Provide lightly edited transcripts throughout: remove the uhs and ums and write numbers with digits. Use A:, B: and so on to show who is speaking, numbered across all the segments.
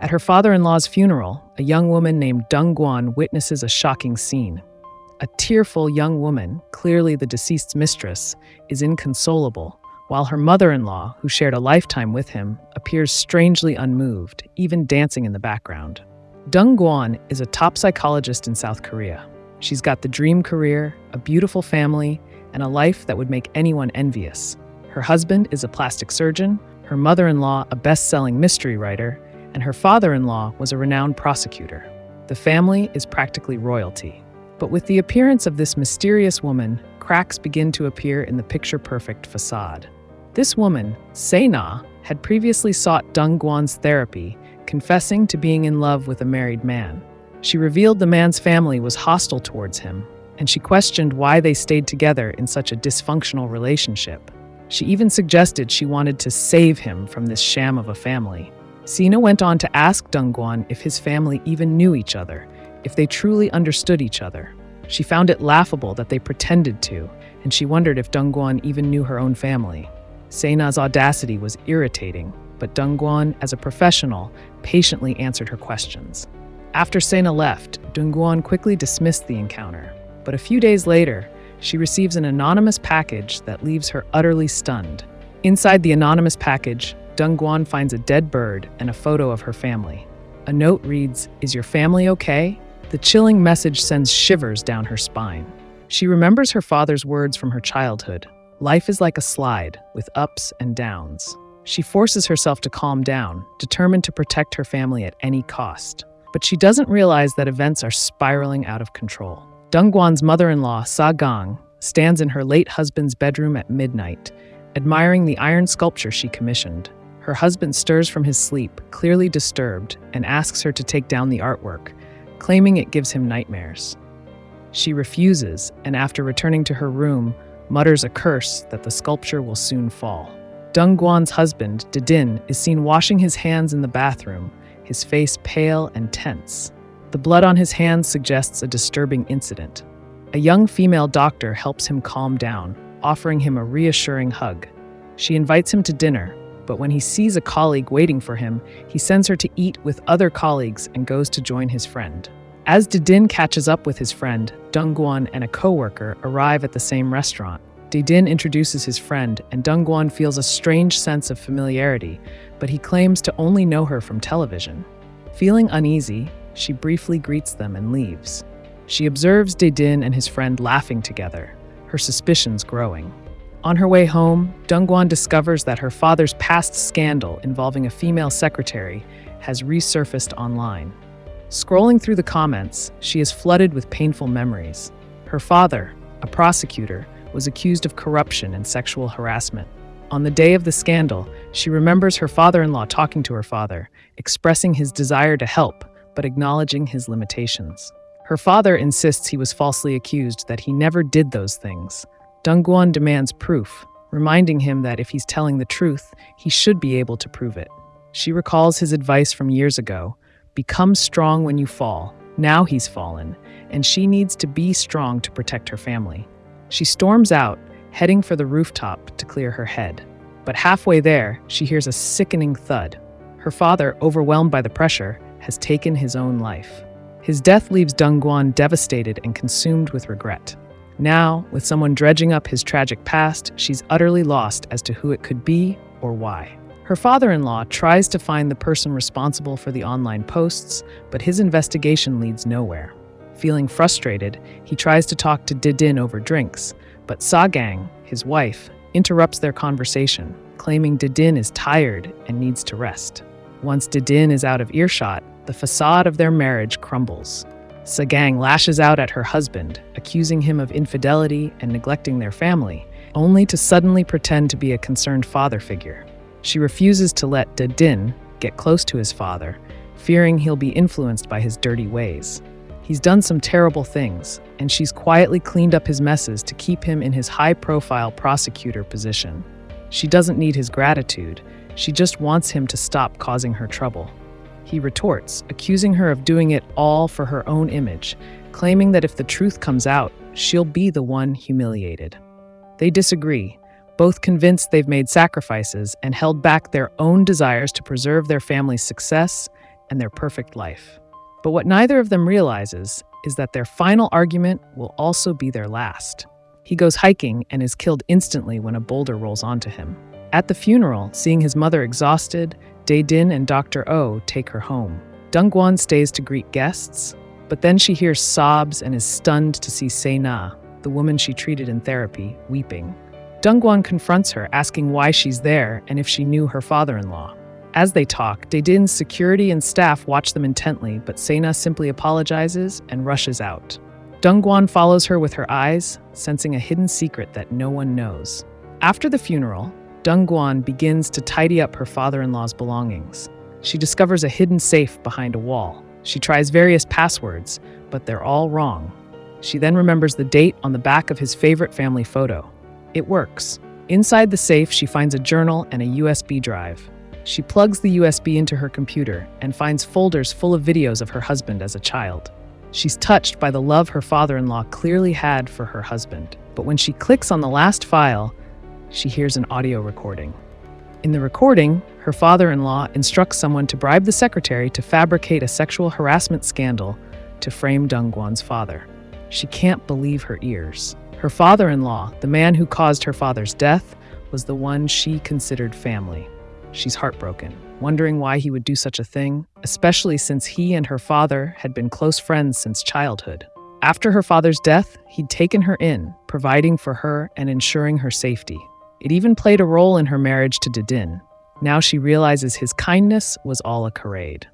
A: At her father-in-law's funeral, a young woman named Deng Guan witnesses a shocking scene. A tearful young woman, clearly the deceased's mistress, is inconsolable, while her mother-in-law, who shared a lifetime with him, appears strangely unmoved, even dancing in the background. Deng Guan is a top psychologist in South Korea. She's got the dream career, a beautiful family, and a life that would make anyone envious. Her husband is a plastic surgeon, her mother-in-law a best-selling mystery writer, and her father-in-law was a renowned prosecutor. The family is practically royalty. But with the appearance of this mysterious woman, cracks begin to appear in the picture-perfect facade. This woman, Sena, had previously sought Deng Guan's therapy, confessing to being in love with a married man. She revealed the man's family was hostile towards him, and she questioned why they stayed together in such a dysfunctional relationship. She even suggested she wanted to save him from this sham of a family. Sena went on to ask Deng Guan if his family even knew each other, if they truly understood each other. She found it laughable that they pretended to, and she wondered if Deng Guan even knew her own family. Sena's audacity was irritating, but Deng Guan, as a professional, patiently answered her questions. After Sena left, Deng Guan quickly dismissed the encounter, but a few days later, she receives an anonymous package that leaves her utterly stunned. Inside the anonymous package, Deng Guan finds a dead bird and a photo of her family. A note reads, "Is your family okay?" The chilling message sends shivers down her spine. She remembers her father's words from her childhood. Life is like a slide, with ups and downs. She forces herself to calm down, determined to protect her family at any cost. But she doesn't realize that events are spiraling out of control. Deng Guan's mother-in-law, Sa Gang, stands in her late husband's bedroom at midnight, admiring the iron sculpture she commissioned. Her husband stirs from his sleep, clearly disturbed, and asks her to take down the artwork, claiming it gives him nightmares. She refuses, and after returning to her room, mutters a curse that the sculpture will soon fall. Deng Guan's husband, Didin, is seen washing his hands in the bathroom, his face pale and tense. The blood on his hands suggests a disturbing incident. A young female doctor helps him calm down, offering him a reassuring hug. She invites him to dinner, but when he sees a colleague waiting for him, he sends her to eat with other colleagues and goes to join his friend. As Didin catches up with his friend, Deng Guan and a co-worker arrive at the same restaurant. Didin introduces his friend, and Deng Guan feels a strange sense of familiarity, but he claims to only know her from television. Feeling uneasy, she briefly greets them and leaves. She observes Didin and his friend laughing together, her suspicions growing. On her way home, Deng Guan discovers that her father's past scandal involving a female secretary has resurfaced online. Scrolling through the comments, she is flooded with painful memories. Her father, a prosecutor, was accused of corruption and sexual harassment. On the day of the scandal, she remembers her father-in-law talking to her father, expressing his desire to help, but acknowledging his limitations. Her father insists he was falsely accused, that he never did those things. Deng Guan demands proof, reminding him that if he's telling the truth, he should be able to prove it. She recalls his advice from years ago, "Become strong when you fall." Now he's fallen, and she needs to be strong to protect her family. She storms out, heading for the rooftop to clear her head. But halfway there, she hears a sickening thud. Her father, overwhelmed by the pressure, has taken his own life. His death leaves Deng Guan devastated and consumed with regret. Now, with someone dredging up his tragic past, she's utterly lost as to who it could be or why. Her father-in-law tries to find the person responsible for the online posts, but his investigation leads nowhere. Feeling frustrated, he tries to talk to Didin over drinks, but Sa Gang, his wife, interrupts their conversation, claiming Didin is tired and needs to rest. Once Didin is out of earshot, the facade of their marriage crumbles. Sa Gang lashes out at her husband, accusing him of infidelity and neglecting their family, only to suddenly pretend to be a concerned father figure. She refuses to let Didin get close to his father, fearing he'll be influenced by his dirty ways. He's done some terrible things, and she's quietly cleaned up his messes to keep him in his high-profile prosecutor position. She doesn't need his gratitude, she just wants him to stop causing her trouble. He retorts, accusing her of doing it all for her own image, claiming that if the truth comes out, she'll be the one humiliated. They disagree, both convinced they've made sacrifices and held back their own desires to preserve their family's success and their perfect life. But what neither of them realizes is that their final argument will also be their last. He goes hiking and is killed instantly when a boulder rolls onto him. At the funeral, seeing his mother exhausted, Dae-din and Dr. Oh take her home. Dong-gwon stays to greet guests, but then she hears sobs and is stunned to see Se-na, the woman she treated in therapy, weeping. Dong-gwon confronts her, asking why she's there and if she knew her father-in-law. As they talk, Dae-din's security and staff watch them intently, but Se-na simply apologizes and rushes out. Dong-gwon follows her with her eyes, sensing a hidden secret that no one knows. After the funeral, Dong-gwon begins to tidy up her father-in-law's belongings. She discovers a hidden safe behind a wall. She tries various passwords, but they're all wrong. She then remembers the date on the back of his favorite family photo. It works. Inside the safe, she finds a journal and a USB drive. She plugs the USB into her computer and finds folders full of videos of her husband as a child. She's touched by the love her father-in-law clearly had for her husband. But when she clicks on the last file, she hears an audio recording. In the recording, her father-in-law instructs someone to bribe the secretary to fabricate a sexual harassment scandal to frame Dong-gwon's father. She can't believe her ears. Her father-in-law, the man who caused her father's death, was the one she considered family. She's heartbroken, wondering why he would do such a thing, especially since he and her father had been close friends since childhood. After her father's death, he'd taken her in, providing for her and ensuring her safety. It even played a role in her marriage to Dae-din. Now she realizes his kindness was all a charade.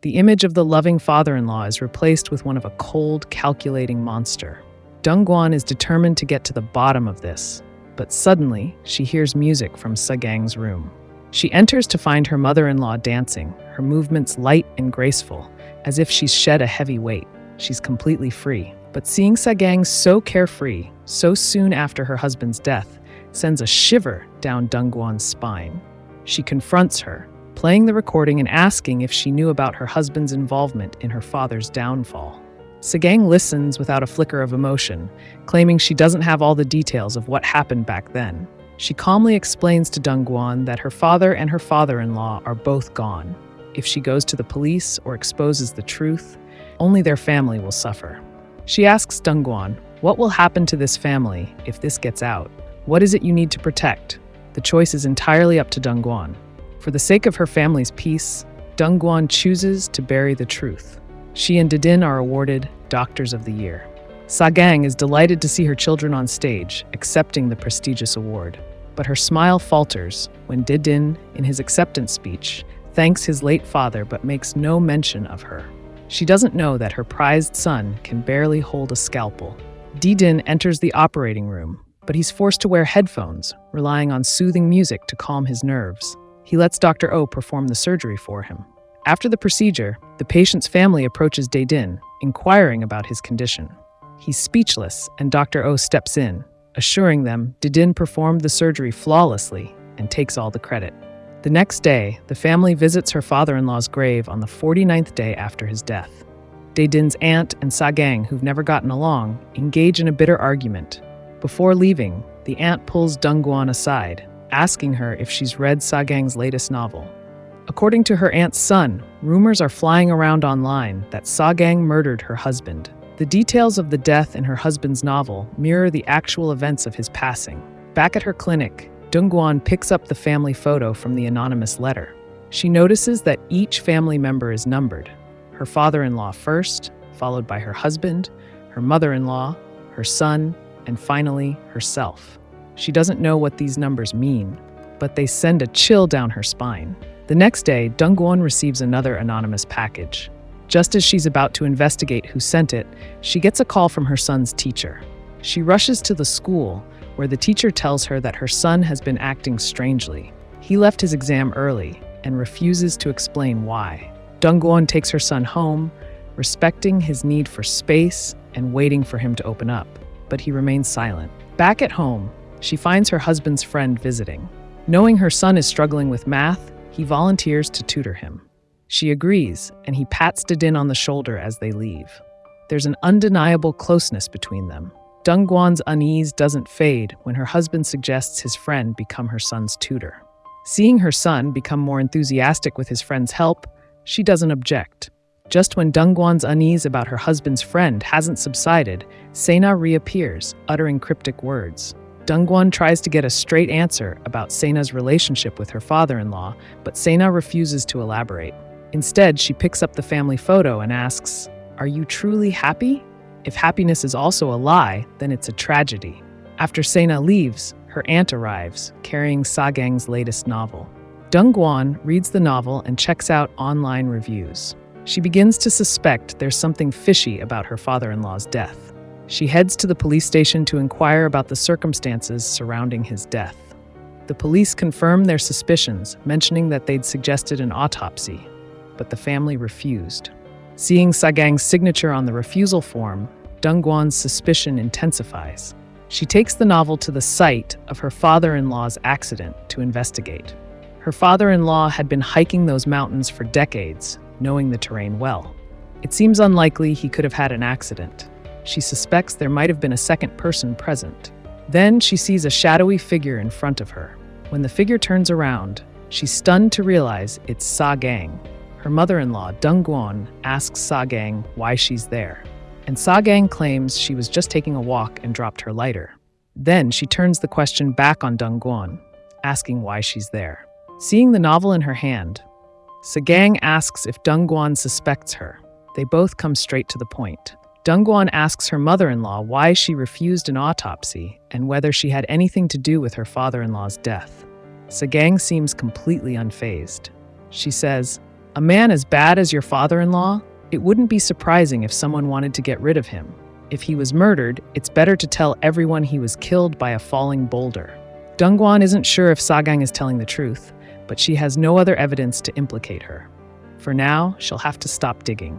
A: The image of the loving father-in-law is replaced with one of a cold, calculating monster. Dong-gwon is determined to get to the bottom of this, but suddenly she hears music from Sa-gang's room. She enters to find her mother-in-law dancing, her movements light and graceful, as if she's shed a heavy weight. She's completely free. But seeing Sa-gang so carefree, so soon after her husband's death, sends a shiver down Dong-gwon's spine. She confronts her, playing the recording and asking if she knew about her husband's involvement in her father's downfall. Sa-gang listens without a flicker of emotion, claiming she doesn't have all the details of what happened back then. She calmly explains to Dong-gwon that her father and her father-in-law are both gone. If she goes to the police or exposes the truth, only their family will suffer. She asks Dong-gwon, what will happen to this family if this gets out? What is it you need to protect? The choice is entirely up to Dong-gwon. For the sake of her family's peace, Dong-gwon chooses to bury the truth. She and Dae-din are awarded Doctors of the Year. Sa-gang is delighted to see her children on stage, accepting the prestigious award. But her smile falters when Dae-din, in his acceptance speech, thanks his late father but makes no mention of her. She doesn't know that her prized son can barely hold a scalpel. Dae-din enters the operating room, but he's forced to wear headphones, relying on soothing music to calm his nerves. He lets Dr. Oh perform the surgery for him. After the procedure, the patient's family approaches Dae-din, inquiring about his condition. He's speechless, and Dr. Oh steps in, assuring them Dae-din performed the surgery flawlessly and takes all the credit. The next day, the family visits her father-in-law's grave on the 49th day after his death. Dae-din's aunt and Sa-gang, who've never gotten along, engage in a bitter argument. Before leaving, the aunt pulls Dong-gwon aside, asking her if she's read Sa-gang's latest novel. According to her aunt's son, rumors are flying around online that Sa-gang murdered her husband. The details of the death in her husband's novel mirror the actual events of his passing. Back at her clinic, Dong-gwon picks up the family photo from the anonymous letter. She notices that each family member is numbered. Her father-in-law first, followed by her husband, her mother-in-law, her son, and finally, herself. She doesn't know what these numbers mean, but they send a chill down her spine. The next day, Dong-gwon receives another anonymous package. Just as she's about to investigate who sent it, she gets a call from her son's teacher. She rushes to the school, where the teacher tells her that her son has been acting strangely. He left his exam early and refuses to explain why. Dong-gwon takes her son home, respecting his need for space and waiting for him to open up, but he remains silent. Back at home, she finds her husband's friend visiting. Knowing her son is struggling with math, he volunteers to tutor him. She agrees, and he pats Dae-din on the shoulder as they leave. There's an undeniable closeness between them. Dong-gwon's unease doesn't fade when her husband suggests his friend become her son's tutor. Seeing her son become more enthusiastic with his friend's help, She doesn't object. Just when Dongguan's unease about her husband's friend hasn't subsided, Sena reappears, uttering cryptic words. Dongguan tries to get a straight answer about Sena's relationship with her father-in-law, but Sena refuses to elaborate. Instead, she picks up the family photo and asks, "Are you truly happy? If happiness is also a lie, then it's a tragedy." After Sena leaves, her aunt arrives, carrying Sagang's latest novel. Dongguan reads the novel and checks out online reviews. She begins to suspect there's something fishy about her father-in-law's death. She heads to the police station to inquire about the circumstances surrounding his death. The police confirm their suspicions, mentioning that they'd suggested an autopsy, but the family refused. Seeing Sagang's signature on the refusal form, Dongguan's suspicion intensifies. She takes the novel to the site of her father-in-law's accident to investigate. Her father-in-law had been hiking those mountains for decades, knowing the terrain well. It seems unlikely he could have had an accident. She suspects there might have been a second person present. Then she sees a shadowy figure in front of her. When the figure turns around, she's stunned to realize it's Sagang. Her mother-in-law, Dongguan, asks Sagang why she's there. And Sagang claims she was just taking a walk and dropped her lighter. Then she turns the question back on Dongguan, asking why she's there. Seeing the novel in her hand, Sagang asks if Dongguan suspects her. They both come straight to the point. Dongguan asks her mother-in-law why she refused an autopsy and whether she had anything to do with her father-in-law's death. Sagang seems completely unfazed. She says, "A man as bad as your father-in-law? It wouldn't be surprising if someone wanted to get rid of him. If he was murdered, it's better to tell everyone he was killed by a falling boulder." Dongguan isn't sure if Sagang is telling the truth, but she has no other evidence to implicate her. For now, she'll have to stop digging.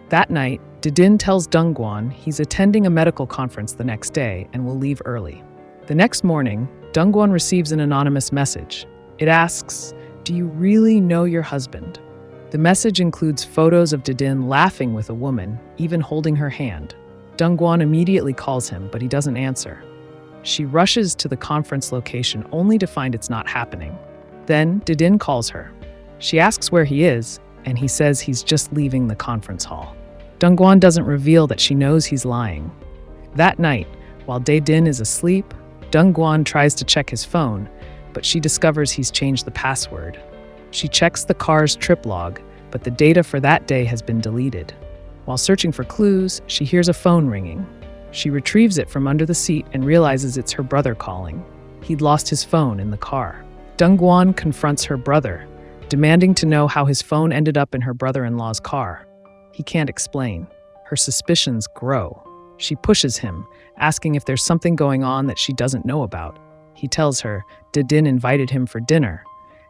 A: That night, Didin tells Dongguan he's attending a medical conference the next day and will leave early. The next morning, Dongguan receives an anonymous message. It asks, "Do you really know your husband?" The message includes photos of Didin laughing with a woman, even holding her hand. Dongguan immediately calls him, but he doesn't answer. She rushes to the conference location only to find it's not happening. Then Didin calls her. She asks where he is, and he says he's just leaving the conference hall. Dongguan doesn't reveal that she knows he's lying. That night, while Didin is asleep, Dongguan tries to check his phone, but she discovers he's changed the password. She checks the car's trip log, but the data for that day has been deleted. While searching for clues, she hears a phone ringing. She retrieves it from under the seat and realizes it's her brother calling. He'd lost his phone in the car. Dongguan confronts her brother, demanding to know how his phone ended up in her brother-in-law's car. He can't explain. Her suspicions grow. She pushes him, asking if there's something going on that she doesn't know about. He tells her Didin invited him for dinner,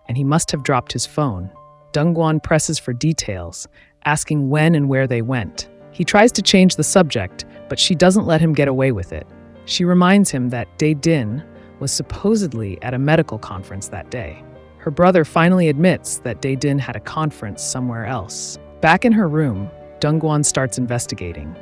A: and he must have dropped his phone. Dongguan presses for details, asking when and where they went. He tries to change the subject, but she doesn't let him get away with it. She reminds him that Didin was supposedly at a medical conference that day. Her brother finally admits that Didin had a conference somewhere else. Back in her room, Dongguan starts investigating.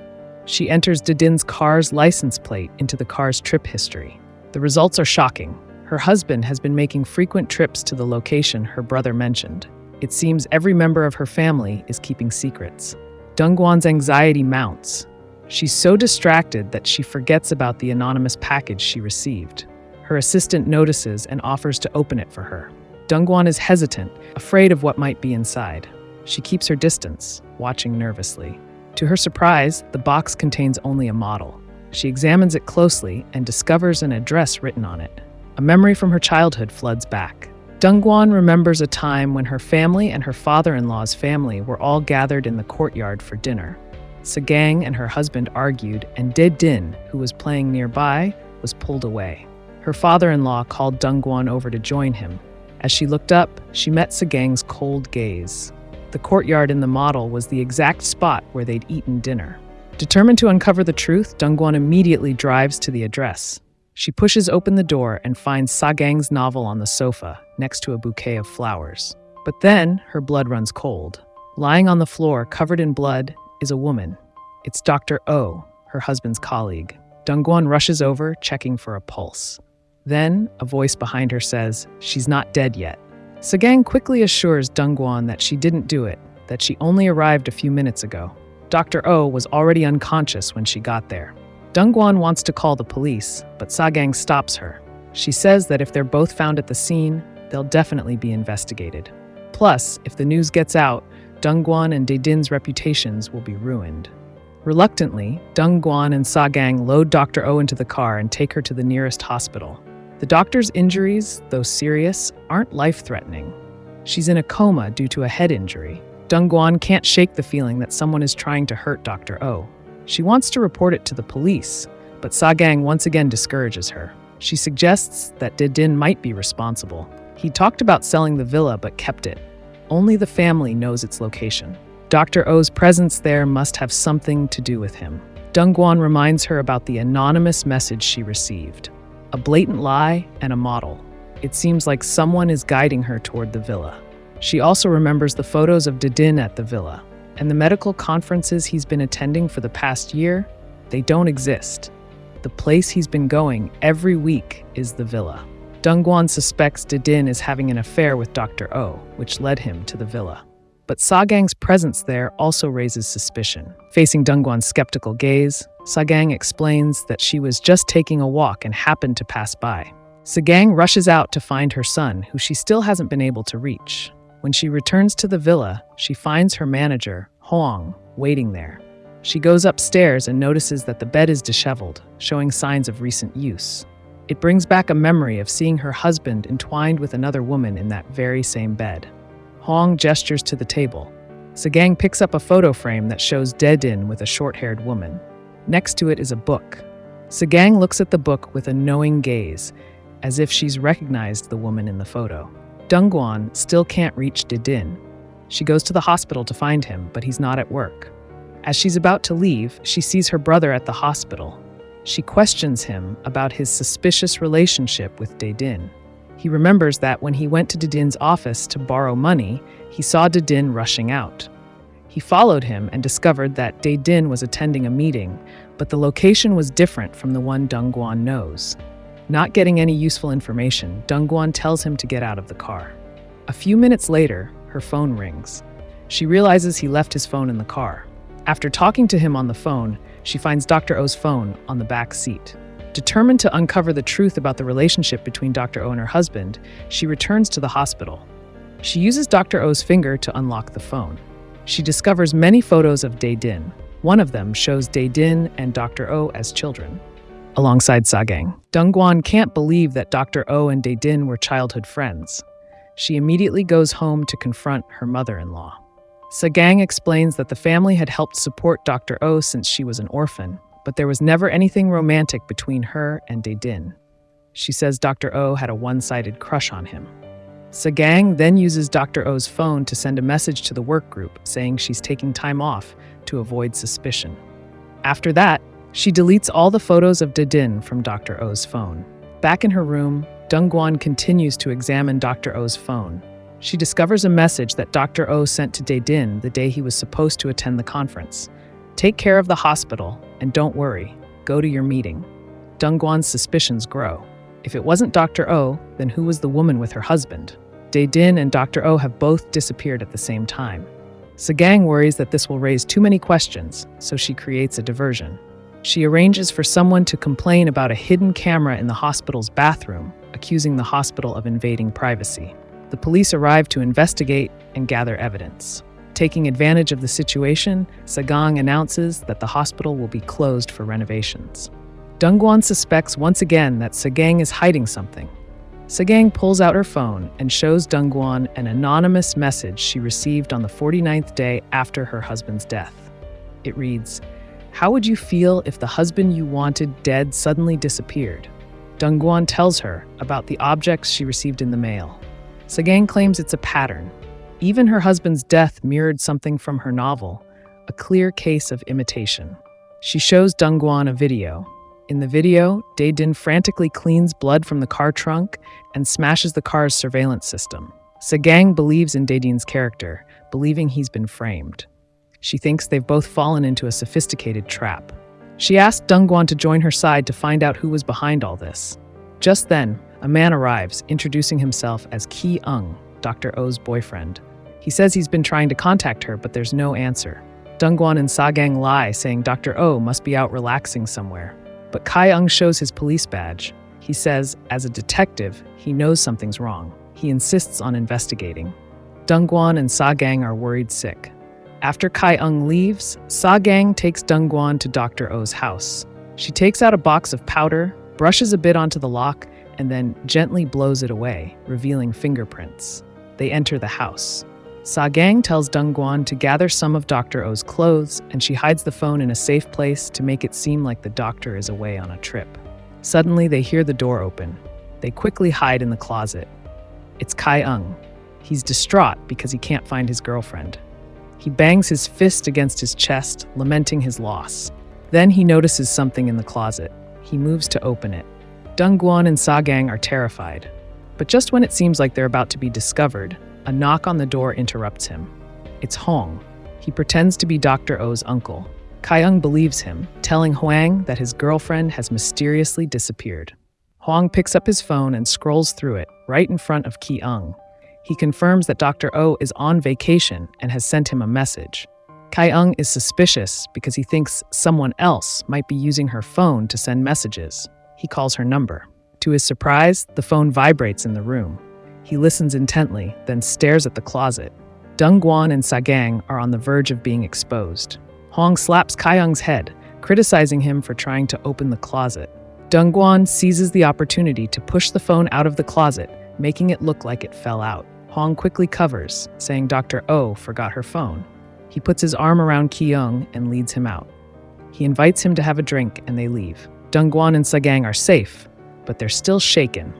A: She enters Didin's car's license plate into the car's trip history. The results are shocking. Her husband has been making frequent trips to the location her brother mentioned. It seems every member of her family is keeping secrets. Dongguan's anxiety mounts. She's so distracted that she forgets about the anonymous package she received. Her assistant notices and offers to open it for her. Dongguan is hesitant, afraid of what might be inside. She keeps her distance, watching nervously. To her surprise, the box contains only a model. She examines it closely and discovers an address written on it. A memory from her childhood floods back. Dongguan remembers a time when her family and her father-in-law's family were all gathered in the courtyard for dinner. Sagang and her husband argued, and Didin, who was playing nearby, was pulled away. Her father-in-law called Dongguan over to join him. As she looked up, she met Sagang's cold gaze. The courtyard in the model was the exact spot where they'd eaten dinner. Determined to uncover the truth, Dongguan immediately drives to the address. She pushes open the door and finds Sagang's novel on the sofa, next to a bouquet of flowers. But then, her blood runs cold. Lying on the floor, covered in blood, is a woman. It's Dr. Oh, her husband's colleague. Dongguan rushes over, checking for a pulse. Then, a voice behind her says, "She's not dead yet." Sagang quickly assures Dongguan that she didn't do it, that she only arrived a few minutes ago. Dr. Oh was already unconscious when she got there. Dongguan wants to call the police, but Sagang stops her. She says that if they're both found at the scene, they'll definitely be investigated. Plus, if the news gets out, Dongguan and Daedin's reputations will be ruined. Reluctantly, Dongguan and Sagang load Dr. Oh into the car and take her to the nearest hospital. The doctor's injuries, though serious, aren't life-threatening. She's in a coma due to a head injury. Dongguan can't shake the feeling that someone is trying to hurt Dr. Oh. She wants to report it to the police, but Sagang once again discourages her. She suggests that Daedin might be responsible. He talked about selling the villa but kept it. Only the family knows its location. Dr. Oh's presence there must have something to do with him. Dongguan reminds her about the anonymous message she received. A blatant lie and a model. It seems like someone is guiding her toward the villa. She also remembers the photos of Daedin at the villa. And the medical conferences he's been attending for the past year, they don't exist. The place he's been going every week is the villa. Dongguan suspects Daedin is having an affair with Dr. Oh, which led him to the villa. But Sagang's presence there also raises suspicion. Facing Dongguan's skeptical gaze, Sagang explains that she was just taking a walk and happened to pass by. Sagang rushes out to find her son, who she still hasn't been able to reach. When she returns to the villa, she finds her manager, Hoang, waiting there. She goes upstairs and notices that the bed is disheveled, showing signs of recent use. It brings back a memory of seeing her husband entwined with another woman in that very same bed. Hoang gestures to the table. Sagang picks up a photo frame that shows Daedin with a short-haired woman. Next to it is a book. Sagang looks at the book with a knowing gaze, as if she's recognized the woman in the photo. Dongguan still can't reach Daedin. She goes to the hospital to find him, but he's not at work. As she's about to leave, she sees her brother at the hospital. She questions him about his suspicious relationship with Daedin. He remembers that when he went to Daedin's office to borrow money, he saw Daedin rushing out. He followed him and discovered that Daedin was attending a meeting, but the location was different from the one Dongguan knows. Not getting any useful information, Dongguan tells him to get out of the car. A few minutes later, her phone rings. She realizes he left his phone in the car. After talking to him on the phone, she finds Dr. Oh's phone on the back seat. Determined to uncover the truth about the relationship between Dr. Oh and her husband, she returns to the hospital. She uses Dr. Oh's finger to unlock the phone. She discovers many photos of Daedin. One of them shows Daedin and Dr. Oh as children, alongside Sagang. Dongguan can't believe that Dr. Oh and Daedin were childhood friends. She immediately goes home to confront her mother-in-law. Sagang explains that the family had helped support Dr. Oh since she was an orphan, but there was never anything romantic between her and Daedin. She says Dr. Oh had a one-sided crush on him. Sagang then uses Dr. Oh's phone to send a message to the work group saying she's taking time off to avoid suspicion. After that, she deletes all the photos of Daedin from Dr. Oh's phone. Back in her room, Dongguan continues to examine Dr. Oh's phone. She discovers a message that Dr. Oh sent to Daedin the day he was supposed to attend the conference. Take care of the hospital, and don't worry, go to your meeting. Dongguan's suspicions grow. If it wasn't Dr. Oh, then who was the woman with her husband? Daedin and Dr. Oh have both disappeared at the same time. Sagang worries that this will raise too many questions, so she creates a diversion. She arranges for someone to complain about a hidden camera in the hospital's bathroom, accusing the hospital of invading privacy. The police arrive to investigate and gather evidence. Taking advantage of the situation, Sagang announces that the hospital will be closed for renovations. Dongguan suspects once again that Sagang is hiding something. Sagang pulls out her phone and shows Dongguan an anonymous message she received on the 49th day after her husband's death. It reads, "How would you feel if the husband you wanted dead suddenly disappeared?" Dongguan tells her about the objects she received in the mail. Sagang claims it's a pattern. Even her husband's death mirrored something from her novel, a clear case of imitation. She shows Dongguan a video. In the video, Daedin frantically cleans blood from the car trunk and smashes the car's surveillance system. Sagang believes in Daedin's character, believing he's been framed. She thinks they've both fallen into a sophisticated trap. She asks Dongguan to join her side to find out who was behind all this. Just then, a man arrives, introducing himself as Ki Ung, Dr. Oh's boyfriend. He says he's been trying to contact her, but there's no answer. Dongguan and Sagang lie, saying Dr. Oh must be out relaxing somewhere. But Kai-ung shows his police badge. He says, as a detective, he knows something's wrong. He insists on investigating. Dongguan and Sagang are worried sick. After Kai-ung leaves, Sagang takes Dongguan to Dr. Oh's house. She takes out a box of powder, brushes a bit onto the lock, and then gently blows it away, revealing fingerprints. They enter the house. Sagang tells Dongguan to gather some of Dr. Oh's clothes, and she hides the phone in a safe place to make it seem like the doctor is away on a trip. Suddenly, they hear the door open. They quickly hide in the closet. It's Kai-ung. He's distraught because he can't find his girlfriend. He bangs his fist against his chest, lamenting his loss. Then he notices something in the closet. He moves to open it. Dongguan and Sagang are terrified. But just when it seems like they're about to be discovered, a knock on the door interrupts him. It's Hong. He pretends to be Dr. Oh's uncle. Kai-ung believes him, telling Huang that his girlfriend has mysteriously disappeared. Huang picks up his phone and scrolls through it, right in front of Ki-ung. He confirms that Dr. Oh is on vacation and has sent him a message. Kai-ung is suspicious because he thinks someone else might be using her phone to send messages. He calls her number. To his surprise, the phone vibrates in the room. He listens intently, then stares at the closet. Dongguan and Sagang are on the verge of being exposed. Huang slaps Kai-ung's head, criticizing him for trying to open the closet. Dongguan seizes the opportunity to push the phone out of the closet, making it look like it fell out. Huang quickly covers, saying Dr. Oh forgot her phone. He puts his arm around Ki-ung and leads him out. He invites him to have a drink and they leave. Dongguan and Sagang are safe, but they're still shaken.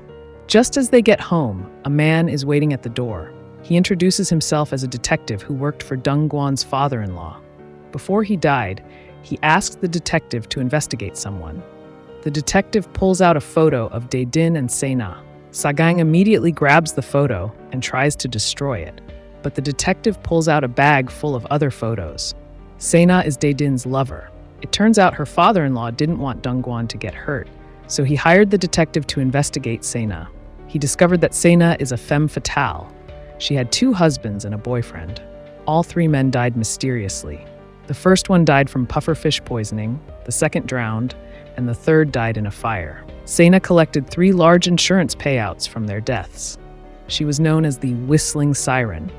A: Just as they get home, a man is waiting at the door. He introduces himself as a detective who worked for Dongguan's father-in-law. Before he died, he asked the detective to investigate someone. The detective pulls out a photo of Dae-din and Se-na. Sagang immediately grabs the photo and tries to destroy it, but the detective pulls out a bag full of other photos. Se-na is Dae-din's lover. It turns out her father-in-law didn't want Dongguan to get hurt, so he hired the detective to investigate Se-na. He discovered that Se-na is a femme fatale. She had 2 husbands and a boyfriend. All 3 men died mysteriously. The first one died from pufferfish poisoning, the second drowned, and the third died in a fire. Se-na collected 3 large insurance payouts from their deaths. She was known as the Whistling Siren.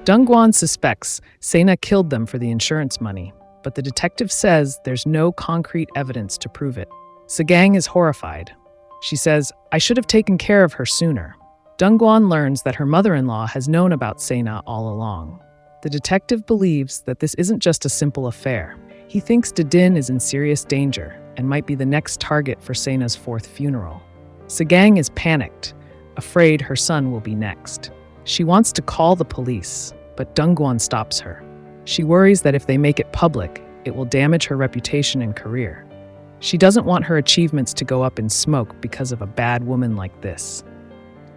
A: Dongguan suspects Se-na killed them for the insurance money, but the detective says there's no concrete evidence to prove it. Sagang is horrified. She says, I should have taken care of her sooner. Dongguan learns that her mother-in-law has known about Se-na all along. The detective believes that this isn't just a simple affair. He thinks Dae-din is in serious danger and might be the next target for Se-na's 4th funeral. Sagang is panicked, afraid her son will be next. She wants to call the police, but Dongguan stops her. She worries that if they make it public, it will damage her reputation and career. She doesn't want her achievements to go up in smoke because of a bad woman like this.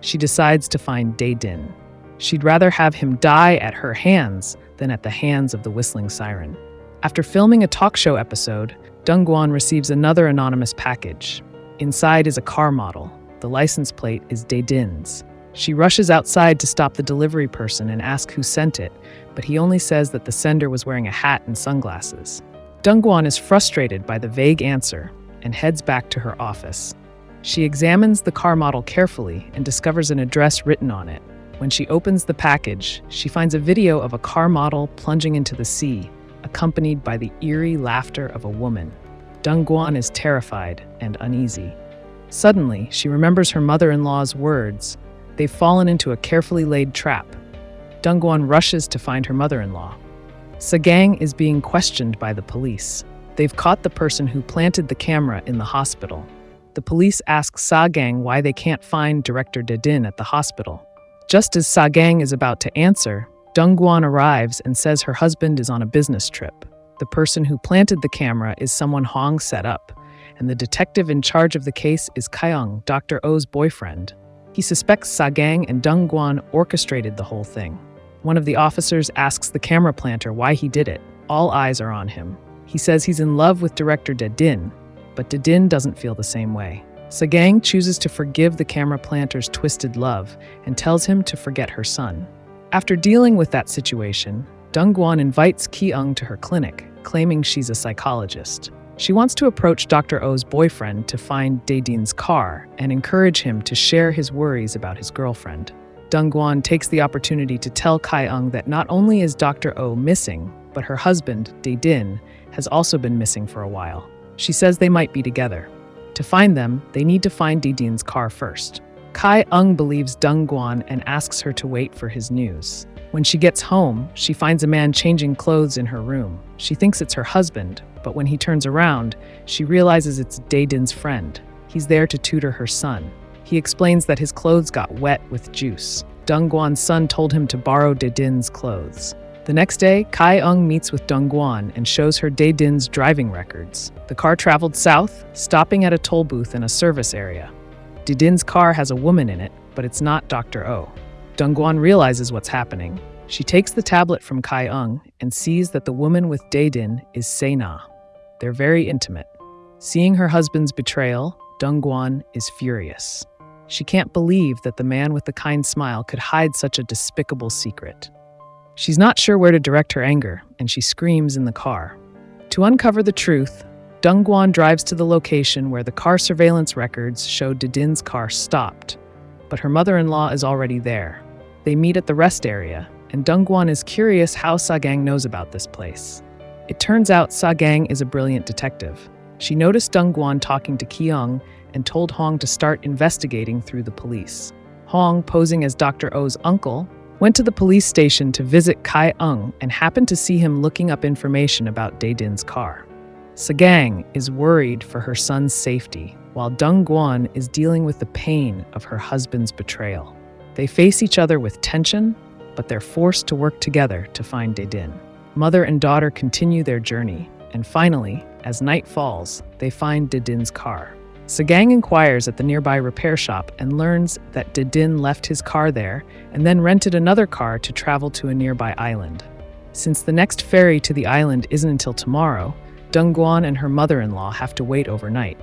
A: She decides to find Dae-din. She'd rather have him die at her hands than at the hands of the Whistling Siren. After filming a talk show episode, Dongguan receives another anonymous package. Inside is a car model. The license plate is Dae-din's. She rushes outside to stop the delivery person and ask who sent it, but he only says that the sender was wearing a hat and sunglasses. Dongguan is frustrated by the vague answer and heads back to her office. She examines the car model carefully and discovers an address written on it. When she opens the package, she finds a video of a car model plunging into the sea, accompanied by the eerie laughter of a woman. Dongguan is terrified and uneasy. Suddenly, she remembers her mother-in-law's words. They've fallen into a carefully laid trap. Dongguan rushes to find her mother-in-law. Sagang is being questioned by the police. They've caught the person who planted the camera in the hospital. The police ask Sagang why they can't find Director Dae-din at the hospital. Just as Sagang is about to answer, Dongguan arrives and says her husband is on a business trip. The person who planted the camera is someone Hong set up, and the detective in charge of the case is Kai-ung, Dr. Oh's boyfriend. He suspects Sagang and Dongguan orchestrated the whole thing. One of the officers asks the camera planter why he did it. All eyes are on him. He says he's in love with Director Dae-din, but Dae-din doesn't feel the same way. Sagang chooses to forgive the camera planter's twisted love and tells him to forget her son. After dealing with that situation, Dongguan invites Ki-eung to her clinic, claiming she's a psychologist. She wants to approach Dr. Oh's boyfriend to find Dae-din's car and encourage him to share his worries about his girlfriend. Dongguan takes the opportunity to tell Ki-eung that not only is Dr. Oh missing, but her husband, Dae-din, has also been missing for a while. She says they might be together. To find them, they need to find Dae-din's car first. Ki-eung believes Dongguan and asks her to wait for his news. When she gets home, she finds a man changing clothes in her room. She thinks it's her husband, but when he turns around, she realizes it's Dae-din's friend. He's there to tutor her son. He explains that his clothes got wet with juice. Dongguan's son told him to borrow Dae-din's clothes. The next day, Ki-eung meets with Dongguan and shows her Dae-din's driving records. The car traveled south, stopping at a toll booth in a service area. Dae-din's car has a woman in it, but it's not Dr. Oh. Dongguan realizes what's happening. She takes the tablet from Ki-eung and sees that the woman with Dae-din is Se-na. They're very intimate. Seeing her husband's betrayal, Dongguan is furious. She can't believe that the man with the kind smile could hide such a despicable secret. She's not sure where to direct her anger, and she screams in the car. To uncover the truth, Dongguan drives to the location where the car surveillance records show Dae-din's car stopped, but her mother-in-law is already there. They meet at the rest area, and Dongguan is curious how Sa-gang knows about this place. It turns out Sa-gang is a brilliant detective. She noticed Dongguan talking to Ki-eung and told Hong to start investigating through the police. Hong, posing as Dr. Oh's uncle, went to the police station to visit Ki-eung and happened to see him looking up information about Dae-din's car. Sa-gang is worried for her son's safety, while Dongguan is dealing with the pain of her husband's betrayal. They face each other with tension, but they're forced to work together to find Dae-din. Mother and daughter continue their journey, and finally, as night falls, they find Dae-din's car. Sa-gang inquires at the nearby repair shop and learns that Dae-din left his car there and then rented another car to travel to a nearby island. Since the next ferry to the island isn't until tomorrow, Dongguan and her mother-in-law have to wait overnight.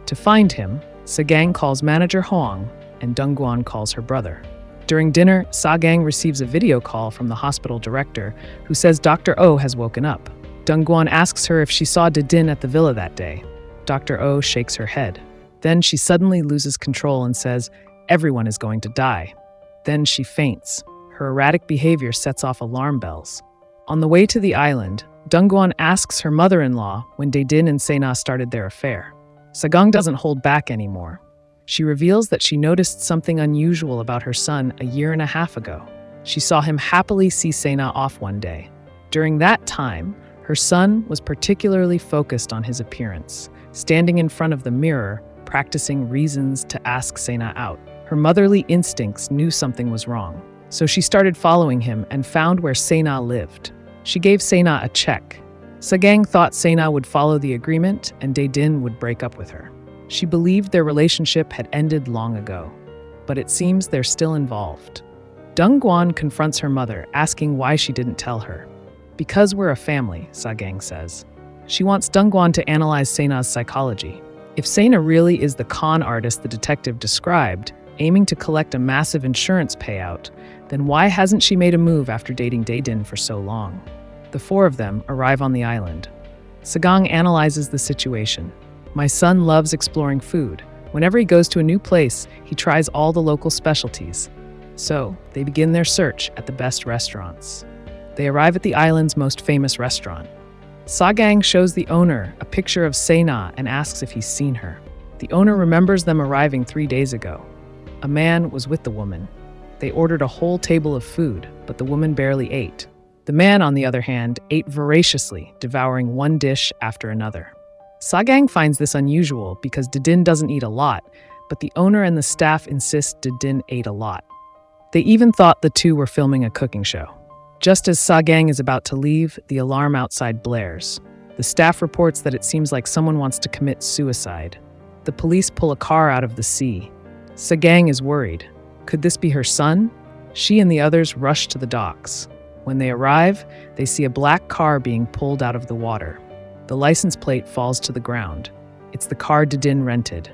A: To find him, Sa-gang calls manager Hong, and Dongguan calls her brother. During dinner, Sa-gang receives a video call from the hospital director, who says Dr. Oh has woken up. Dongguan asks her if she saw Dae-din at the villa that day. Dr. Oh shakes her head. Then she suddenly loses control and says, "Everyone is going to die." Then she faints. Her erratic behavior sets off alarm bells. On the way to the island, Dongguan asks her mother-in-law when Dae-din and Se-na started their affair. Sa-gang doesn't hold back anymore. She reveals that she noticed something unusual about her son a year and a half ago. She saw him happily see Se-na off one day. During that time, her son was particularly focused on his appearance, standing in front of the mirror, practicing reasons to ask Se-na out. Her motherly instincts knew something was wrong, so she started following him and found where Se-na lived. She gave Se-na a check. Sa-gang thought Se-na would follow the agreement and Dae-din would break up with her. She believed their relationship had ended long ago, but it seems they're still involved. Dongguan confronts her mother, asking why she didn't tell her. "Because we're a family," Sa-gang says. She wants Dongguan to analyze Se-na's psychology. If Se-na really is the con artist the detective described, aiming to collect a massive insurance payout, then why hasn't she made a move after dating Dae-din for so long? The four of them arrive on the island. Sa-gang analyzes the situation. "My son loves exploring food. Whenever he goes to a new place, he tries all the local specialties." So, they begin their search at the best restaurants. They arrive at the island's most famous restaurant. Sa-gang shows the owner a picture of Se-na and asks if he's seen her. The owner remembers them arriving 3 days ago. A man was with the woman. They ordered a whole table of food, but the woman barely ate. The man, on the other hand, ate voraciously, devouring one dish after another. Sa-gang finds this unusual because Dae-din doesn't eat a lot, but the owner and the staff insist Dae-din ate a lot. They even thought the two were filming a cooking show. Just as Sa-gang is about to leave, the alarm outside blares. The staff reports that it seems like someone wants to commit suicide. The police pull a car out of the sea. Sa-gang is worried. Could this be her son? She and the others rush to the docks. When they arrive, they see a black car being pulled out of the water. The license plate falls to the ground. It's the car Dae-din rented.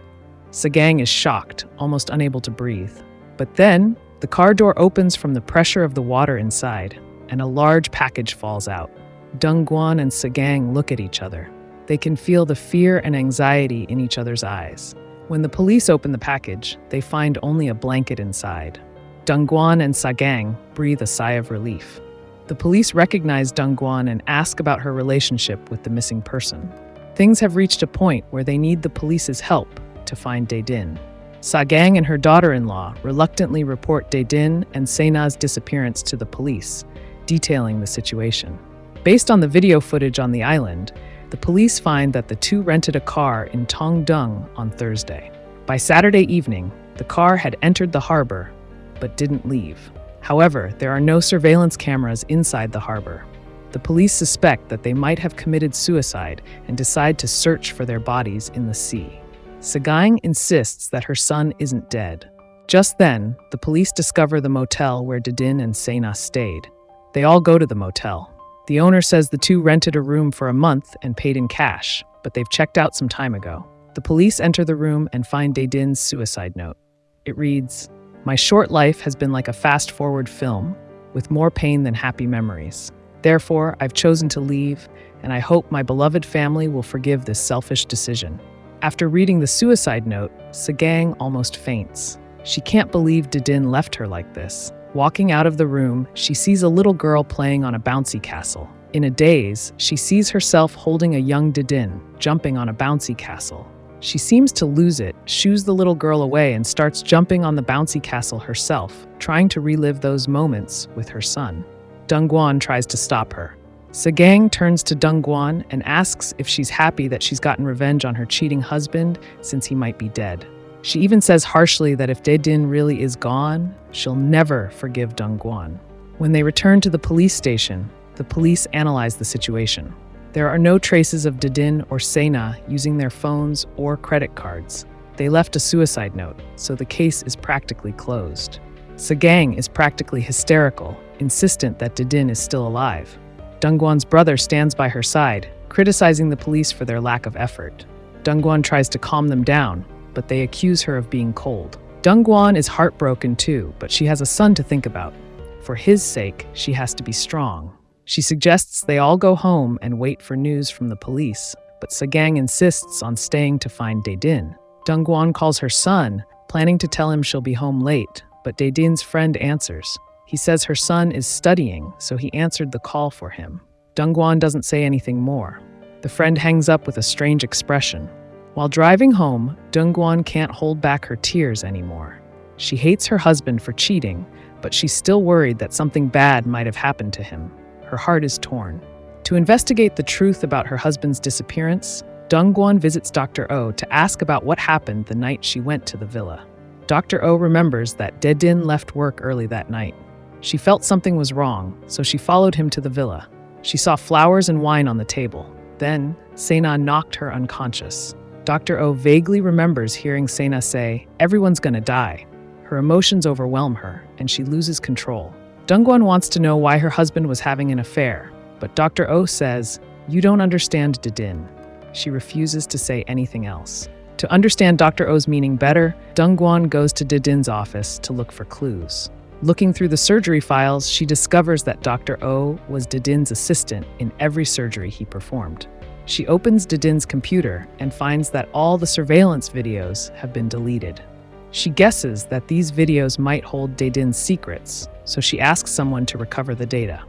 A: Sa-gang is shocked, almost unable to breathe. But then, The car door opens from the pressure of the water inside, and a large package falls out. Dongguan and Sagang look at each other. They can feel the fear and anxiety in each other's eyes. When the police open the package, they find only a blanket inside. Dongguan and Sagang breathe a sigh of relief. The police recognize Dongguan and ask about her relationship with the missing person. Things have reached a point where they need the police's help to find Daedin. Sagang and her daughter-in-law reluctantly report Daedin and Sena's disappearance to the police, detailing the situation. Based on the video footage on the island, the police find that the two rented a car in Tongdung on Thursday. By Saturday evening, the car had entered the harbor, but didn't leave. However, there are no surveillance cameras inside the harbor. The police suspect that they might have committed suicide and decide to search for their bodies in the sea. Sagang insists that her son isn't dead. Just then, the police discover the motel where Daedin and Sena stayed. They all go to the motel. The owner says the two rented a room for a month and paid in cash, but they've checked out some time ago. The police enter the room and find Daedin's suicide note. It reads, "My short life has been like a fast-forward film, with more pain than happy memories. Therefore, I've chosen to leave, and I hope my beloved family will forgive this selfish decision." After reading the suicide note, Sagang almost faints. She can't believe Daedin left her like this. Walking out of the room, she sees a little girl playing on a bouncy castle. In a daze, she sees herself holding a young Daedin, jumping on a bouncy castle. She seems to lose it, shoos the little girl away, and starts jumping on the bouncy castle herself, trying to relive those moments with her son. Dongguan tries to stop her. Sagang turns to Dongguan and asks if she's happy that she's gotten revenge on her cheating husband since he might be dead. She even says harshly that if Daedin really is gone, she'll never forgive Dongguan. When they return to the police station, the police analyze the situation. There are no traces of Daedin or Sena using their phones or credit cards. They left a suicide note, so the case is practically closed. Sagang is practically hysterical, insistent that Daedin is still alive. Dongguan's brother stands by her side, criticizing the police for their lack of effort. Dongguan tries to calm them down, but they accuse her of being cold. Dongguan is heartbroken too, but she has a son to think about. For his sake, she has to be strong. She suggests they all go home and wait for news from the police, but Sagang insists on staying to find Daedin. Dongguan calls her son, planning to tell him she'll be home late, but Daedin's friend answers. He says her son is studying, so he answered the call for him. Dongguan doesn't say anything more. The friend hangs up with a strange expression. While driving home, Dongguan can't hold back her tears anymore. She hates her husband for cheating, but she's still worried that something bad might have happened to him. Her heart is torn. To investigate the truth about her husband's disappearance, Dongguan visits Dr. Oh to ask about what happened the night she went to the villa. Dr. Oh remembers that Daedin left work early that night. She felt something was wrong, so she followed him to the villa. She saw flowers and wine on the table. Then, Sena knocked her unconscious. Dr. Oh vaguely remembers hearing Sena say, "Everyone's gonna die." Her emotions overwhelm her, and she loses control. Dongguan wants to know why her husband was having an affair, but Dr. Oh says, "You don't understand Daedin." She refuses to say anything else. To understand Dr. Oh's meaning better, Dongguan goes to Daedin's office to look for clues. Looking through the surgery files, she discovers that Dr. Oh was Daedin's assistant in every surgery he performed. She opens Daedin's computer and finds that all the surveillance videos have been deleted. She guesses that these videos might hold Daedin's secrets, so she asks someone to recover the data.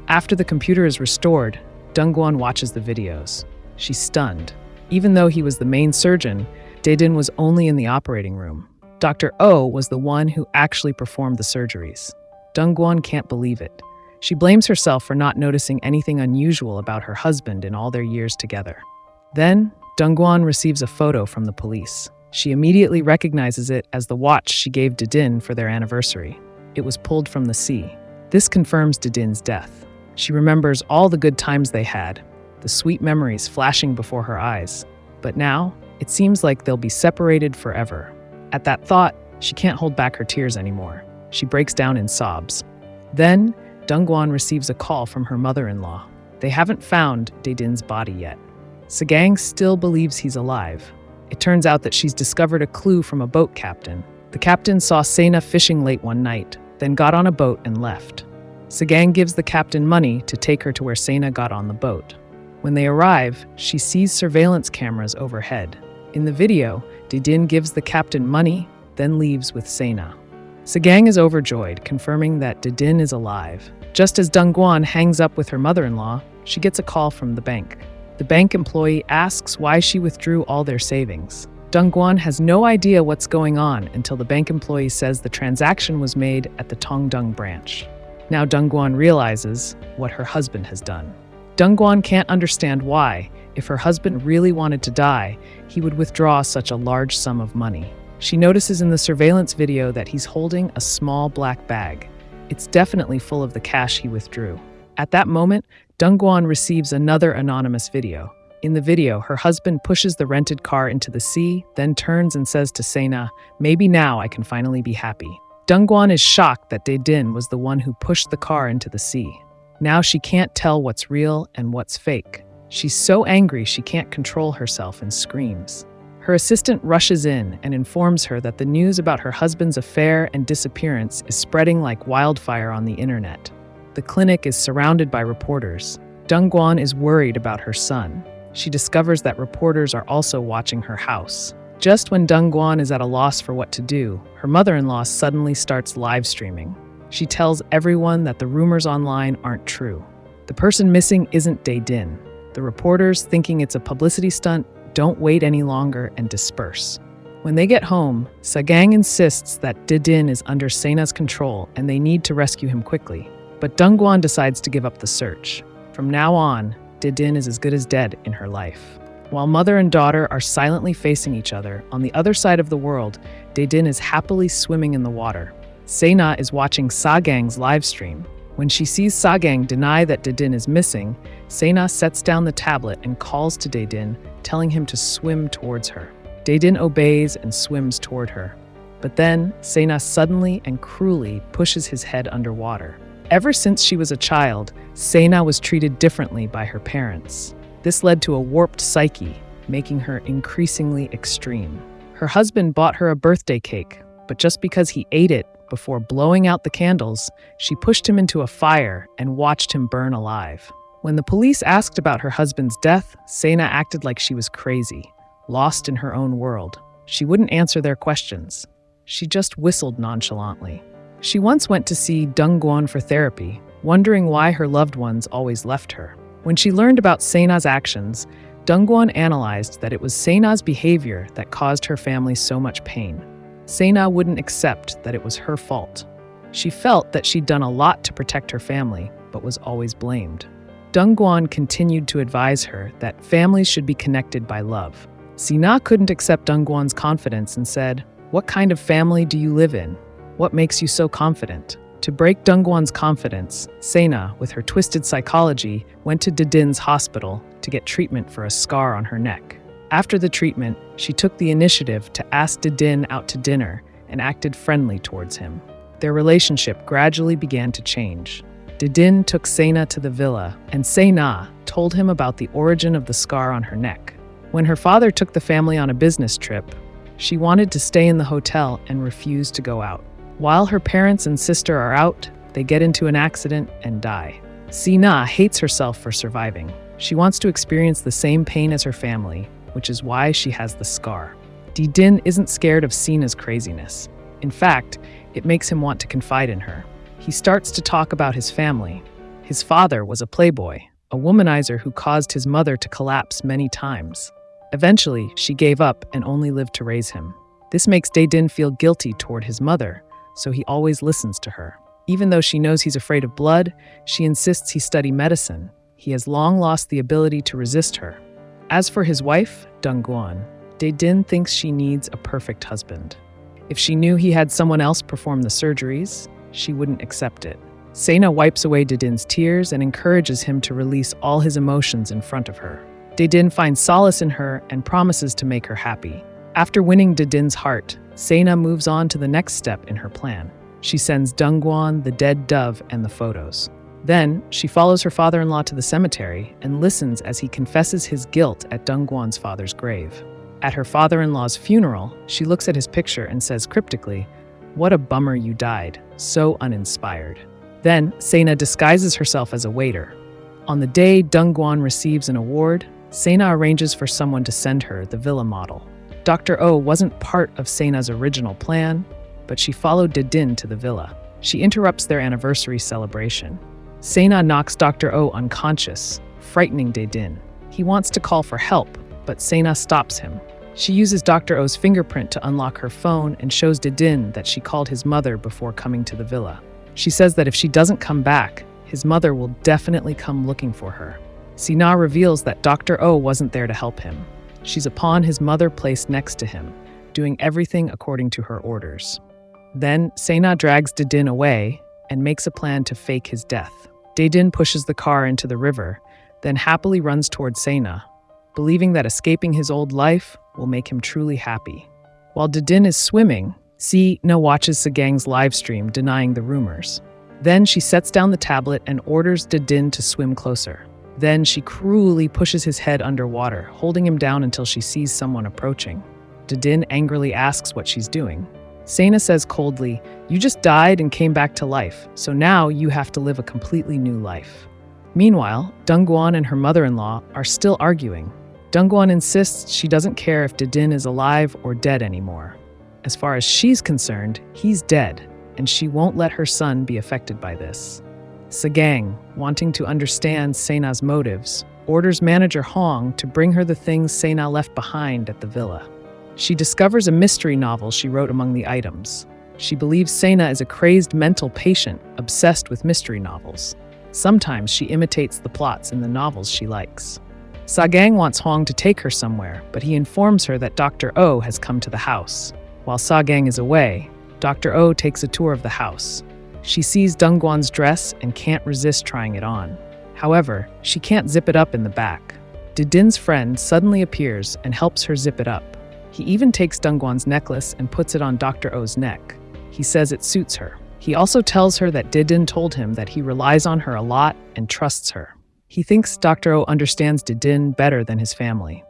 A: After the computer is restored, Dongguan watches the videos. She's stunned. Even though he was the main surgeon, Daedin was only in the operating room. Dr. Oh was the one who actually performed the surgeries. Dongguan can't believe it. She blames herself for not noticing anything unusual about her husband in all their years together. Then, Dongguan receives a photo from the police. She immediately recognizes it as the watch she gave Daedin for their anniversary. It was pulled from the sea. This confirms Daedin's death. She remembers all the good times they had, the sweet memories flashing before her eyes. But now, it seems like they'll be separated forever. At that thought, she can't hold back her tears anymore. She breaks down in sobs. Then, Dongguan receives a call from her mother-in-law. They haven't found Daedin's body yet. Sagang still believes he's alive. It turns out that she's discovered a clue from a boat captain. The captain saw Sena fishing late one night, then got on a boat and left. Sagang gives the captain money to take her to where Sena got on the boat. When they arrive, she sees surveillance cameras overhead. In the video, Dedin gives the captain money, then leaves with Sena. Sagang is overjoyed, confirming that Dedin is alive. Just as Dongguan hangs up with her mother-in-law, she gets a call from the bank. The bank employee asks why she withdrew all their savings. Dongguan has no idea what's going on until the bank employee says the transaction was made at the Tongdung branch. Now Dongguan realizes what her husband has done. Dongguan can't understand why, if her husband really wanted to die, he would withdraw such a large sum of money. She notices in the surveillance video that he's holding a small black bag. It's definitely full of the cash he withdrew. At that moment, Dongguan receives another anonymous video. In the video, her husband pushes the rented car into the sea, then turns and says to Sena, "Maybe now I can finally be happy." Dongguan is shocked that Dedin was the one who pushed the car into the sea. Now she can't tell what's real and what's fake. She's so angry she can't control herself and screams. Her assistant rushes in and informs her that the news about her husband's affair and disappearance is spreading like wildfire on the internet. The clinic is surrounded by reporters. Dongguan is worried about her son. She discovers that reporters are also watching her house. Just when Dongguan is at a loss for what to do, her mother-in-law suddenly starts live streaming. She tells everyone that the rumors online aren't true. The person missing isn't Dedin. The reporters, thinking it's a publicity stunt, don't wait any longer and disperse. When they get home, Sagang insists that Dedin is under Sena's control and they need to rescue him quickly. But Dongguan decides to give up the search. From now on, Dedin is as good as dead in her life. While mother and daughter are silently facing each other, on the other side of the world, Dedin is happily swimming in the water. Sena is watching Sagang's live stream. When she sees Sagang deny that Dedin is missing, Sena sets down the tablet and calls to Dedin, telling him to swim towards her. Dedin obeys and swims toward her. But then, Sena suddenly and cruelly pushes his head underwater. Ever since she was a child, Sena was treated differently by her parents. This led to a warped psyche, making her increasingly extreme. Her husband bought her a birthday cake, but just because he ate it before blowing out the candles, she pushed him into a fire and watched him burn alive. When the police asked about her husband's death, Sena acted like she was crazy, lost in her own world. She wouldn't answer their questions. She just whistled nonchalantly. She once went to see Dongguan for therapy, wondering why her loved ones always left her. When she learned about Sena's actions, Dongguan analyzed that it was Sena's behavior that caused her family so much pain. Sena wouldn't accept that it was her fault. She felt that she'd done a lot to protect her family, but was always blamed. Dongguan continued to advise her that families should be connected by love. Sena couldn't accept Dongguan's confidence and said, "What kind of family do you live in? What makes you so confident?" To break Dongguan's confidence, Sena, with her twisted psychology, went to Dedin's hospital to get treatment for a scar on her neck. After the treatment, she took the initiative to ask Dedin out to dinner and acted friendly towards him. Their relationship gradually began to change. Dedin took Sena to the villa, and Sena told him about the origin of the scar on her neck. When her father took the family on a business trip, she wanted to stay in the hotel and refused to go out. While her parents and sister are out, they get into an accident and die. Sena hates herself for surviving. She wants to experience the same pain as her family, which is why she has the scar. Dedin isn't scared of Sena's craziness. In fact, it makes him want to confide in her. He starts to talk about his family. His father was a playboy, a womanizer who caused his mother to collapse many times. Eventually, she gave up and only lived to raise him. This makes Dedin feel guilty toward his mother, so he always listens to her. Even though she knows he's afraid of blood, she insists he study medicine. He has long lost the ability to resist her. As for his wife, Dongguan, Dedin thinks she needs a perfect husband. If she knew he had someone else perform the surgeries, she wouldn't accept it. Sena wipes away Dedin's tears and encourages him to release all his emotions in front of her. Dedin finds solace in her and promises to make her happy. After winning Dedin's heart, Sena moves on to the next step in her plan. She sends Dongguan the dead dove and the photos. Then, she follows her father-in-law to the cemetery and listens as he confesses his guilt at Dongguan's father's grave. At her father-in-law's funeral, she looks at his picture and says cryptically, "What a bummer you died. So uninspired." Then, Sena disguises herself as a waiter. On the day Dongguan receives an award, Sena arranges for someone to send her the villa model. Dr. Oh wasn't part of Sena's original plan, but she followed Dedin to the villa. She interrupts their anniversary celebration. Sena knocks Dr. Oh unconscious, frightening Dedin. He wants to call for help, but Sena stops him. She uses Dr. Oh's fingerprint to unlock her phone and shows Dedin that she called his mother before coming to the villa. She says that if she doesn't come back, his mother will definitely come looking for her. Sena reveals that Dr. Oh wasn't there to help him. She's a pawn his mother placed next to him, doing everything according to her orders. Then Sena drags Dedin away and makes a plan to fake his death. Dedin pushes the car into the river, then happily runs towards Sena, believing that escaping his old life will make him truly happy. While Dedin is swimming, Sena watches Sagang's livestream denying the rumors. Then she sets down the tablet and orders Dedin to swim closer. Then she cruelly pushes his head underwater, holding him down until she sees someone approaching. Dedin angrily asks what she's doing. Sena says coldly, "You just died and came back to life, so now you have to live a completely new life." Meanwhile, Dongguan and her mother-in-law are still arguing. Dongguan insists she doesn't care if Dedin is alive or dead anymore. As far as she's concerned, he's dead, and she won't let her son be affected by this. Sagang, wanting to understand Sena's motives, orders manager Hong to bring her the things Sena left behind at the villa. She discovers a mystery novel she wrote among the items. She believes Sena is a crazed mental patient obsessed with mystery novels. Sometimes she imitates the plots in the novels she likes. Sagang wants Hong to take her somewhere, but he informs her that Dr. Oh has come to the house. While Sagang is away, Dr. Oh takes a tour of the house. She sees Dongguan's dress and can't resist trying it on. However, she can't zip it up in the back. Dedin's friend suddenly appears and helps her zip it up. He even takes Dongguan's necklace and puts it on Dr. Oh's neck. He says it suits her. He also tells her that Dedin told him that he relies on her a lot and trusts her. He thinks Dr. Oh understands Dedin better than his family.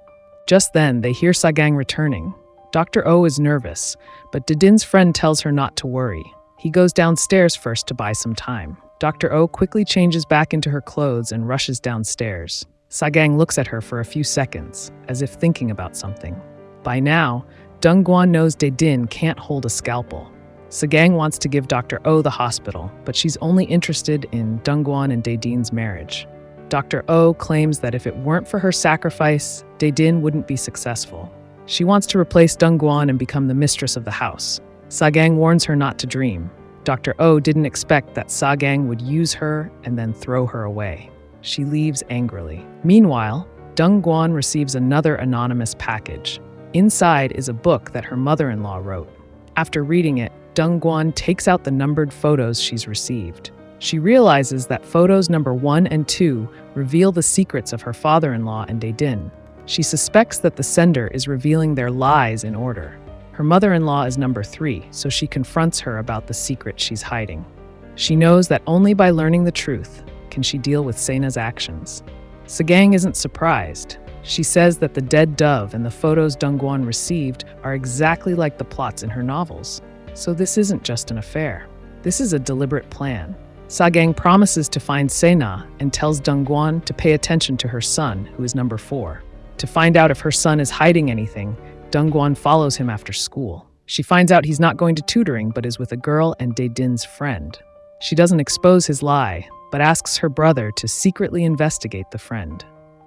A: Just then, they hear Sagang returning. Dr. Oh is nervous, but Dedin's friend tells her not to worry. He goes downstairs first to buy some time. Dr. Oh quickly changes back into her clothes and rushes downstairs. Sagang looks at her for a few seconds, as if thinking about something. By now, Dongguan knows Dedin can't hold a scalpel. Sagang wants to give Dr. Oh the hospital, but she's only interested in Dongguan and Dedin's marriage. Dr. Oh claims that if it weren't for her sacrifice, Dedin wouldn't be successful. She wants to replace Dongguan and become the mistress of the house. Sagang warns her not to dream. Dr. Oh didn't expect that Sagang would use her and then throw her away. She leaves angrily. Meanwhile, Dongguan receives another anonymous package. Inside is a book that her mother-in-law wrote. After reading it, Dongguan takes out the numbered photos she's received. She realizes that photos number 1 and 2 reveal the secrets of her father-in-law and Dedin. She suspects that the sender is revealing their lies in order. Her mother-in-law is number 3, so she confronts her about the secret she's hiding. She knows that only by learning the truth can she deal with Sena's actions. Sagang isn't surprised. She says that the dead dove and the photos Dongguan received are exactly like the plots in her novels. So this isn't just an affair. This is a deliberate plan. Sagang promises to find Sena and tells Dongguan to pay attention to her son, who is number 4. To find out if her son is hiding anything, Dongguan follows him after school. She finds out he's not going to tutoring but is with a girl and Dedin's friend. She doesn't expose his lie, but asks her brother to secretly investigate the friend.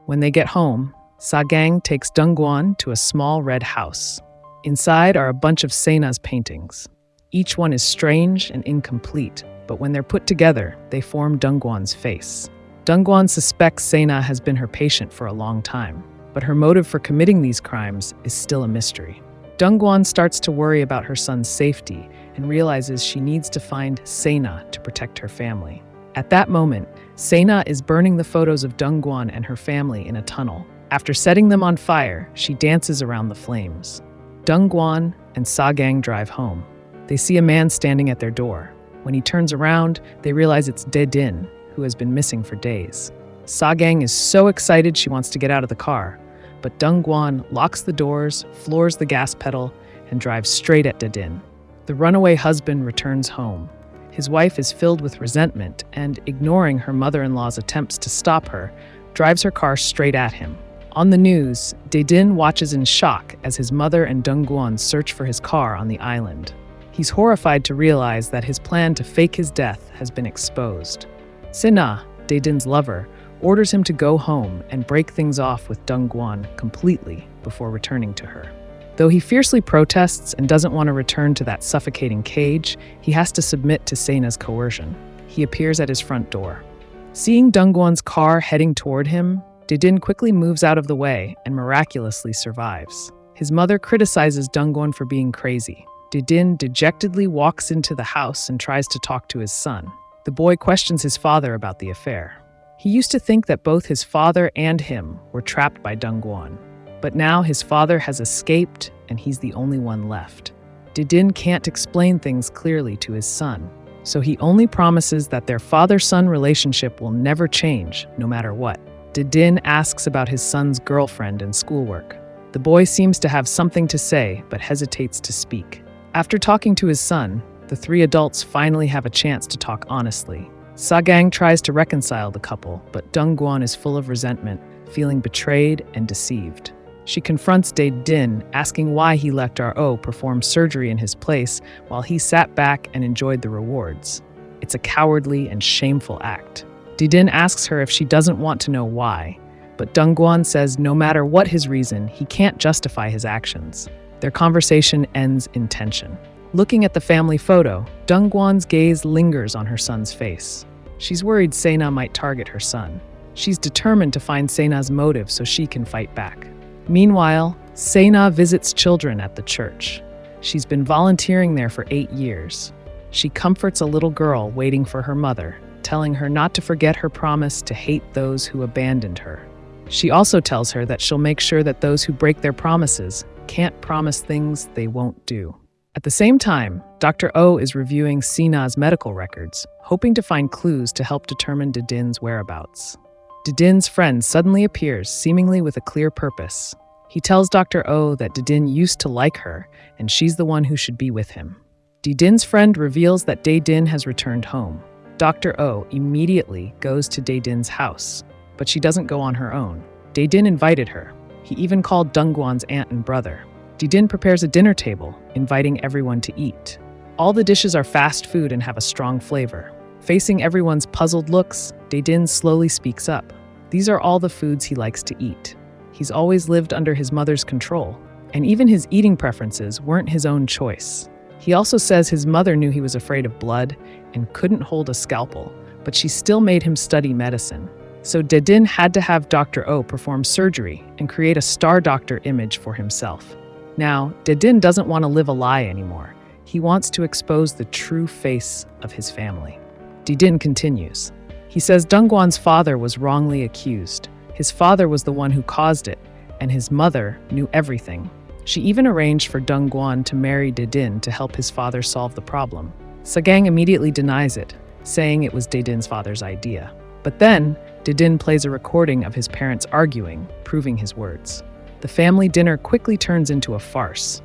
A: When they get home, Sagang takes Dongguan to a small red house. Inside are a bunch of Sena's paintings. Each one is strange and incomplete, but when they're put together, they form Dongguan's face. Dongguan suspects Sena has been her patient for a long time, but her motive for committing these crimes is still a mystery. Dongguan starts to worry about her son's safety and realizes she needs to find Sena to protect her family. At that moment, Sena is burning the photos of Dongguan and her family in a tunnel. After setting them on fire, she dances around the flames. Dongguan and Sagang drive home. They see a man standing at their door. When he turns around, they realize it's Dedin, who has been missing for days. Sagang is so excited she wants to get out of the car, but Dongguan locks the doors, floors the gas pedal, and drives straight at Dedin. The runaway husband returns home. His wife is filled with resentment and, ignoring her mother-in-law's attempts to stop her, drives her car straight at him. On the news, Dae-din watches in shock as his mother and Dong-gwon search for his car on the island. He's horrified to realize that his plan to fake his death has been exposed. Se-na, Dae-din's lover, orders him to go home and break things off with Dong-gwon completely before returning to her. Though he fiercely protests and doesn't want to return to that suffocating cage, he has to submit to Se-na's coercion. He appears at his front door. Seeing Dong-gwon's car heading toward him, Dae-din quickly moves out of the way and miraculously survives. His mother criticizes Dong-gwon for being crazy. Dae-din dejectedly walks into the house and tries to talk to his son. The boy questions his father about the affair. He used to think that both his father and him were trapped by Dong-gwon. But now his father has escaped and he's the only one left. Dae-din can't explain things clearly to his son, so he only promises that their father-son relationship will never change, no matter what. Dae-din asks about his son's girlfriend and schoolwork. The boy seems to have something to say, but hesitates to speak. After talking to his son, the three adults finally have a chance to talk honestly. Sa-gang tries to reconcile the couple, but Dong-gwon is full of resentment, feeling betrayed and deceived. She confronts Dae-din, asking why he let R.O. perform surgery in his place while he sat back and enjoyed the rewards. It's a cowardly and shameful act. Dae-din asks her if she doesn't want to know why, but Dong-gwon says no matter what his reason, he can't justify his actions. Their conversation ends in tension. Looking at the family photo, Dong-gwon's gaze lingers on her son's face. She's worried Se-na might target her son. She's determined to find Se-na's motive so she can fight back. Meanwhile, Se-na visits children at the church. She's been volunteering there for 8 years. She comforts a little girl waiting for her mother, telling her not to forget her promise to hate those who abandoned her. She also tells her that she'll make sure that those who break their promises can't promise things they won't do. At the same time, Dr. Oh is reviewing Se-na's medical records, hoping to find clues to help determine Dae-din's whereabouts. Dae-din's friend suddenly appears, seemingly with a clear purpose. He tells Dr. Oh that Dae-din used to like her, and she's the one who should be with him. Dae-din's friend reveals that Dae-din has returned home. Dr. Oh immediately goes to Dae-din's house, but she doesn't go on her own. Dae-din invited her. He even called Dong-gwon's aunt and brother. Dae-din prepares a dinner table, inviting everyone to eat. All the dishes are fast food and have a strong flavor. Facing everyone's puzzled looks, Dae-din slowly speaks up. These are all the foods he likes to eat. He's always lived under his mother's control, and even his eating preferences weren't his own choice. He also says his mother knew he was afraid of blood and couldn't hold a scalpel, but she still made him study medicine. So Dae-din had to have Dr. Oh perform surgery and create a star doctor image for himself. Now, Dae-din doesn't want to live a lie anymore. He wants to expose the true face of his family. Dae-din continues. He says Dong-gwon's father was wrongly accused. His father was the one who caused it, and his mother knew everything. She even arranged for Dong-gwon to marry Dae-din to help his father solve the problem. Sa-gang immediately denies it, saying it was Dae-din's father's idea. But then, Dae-din plays a recording of his parents arguing, proving his words. The family dinner quickly turns into a farce.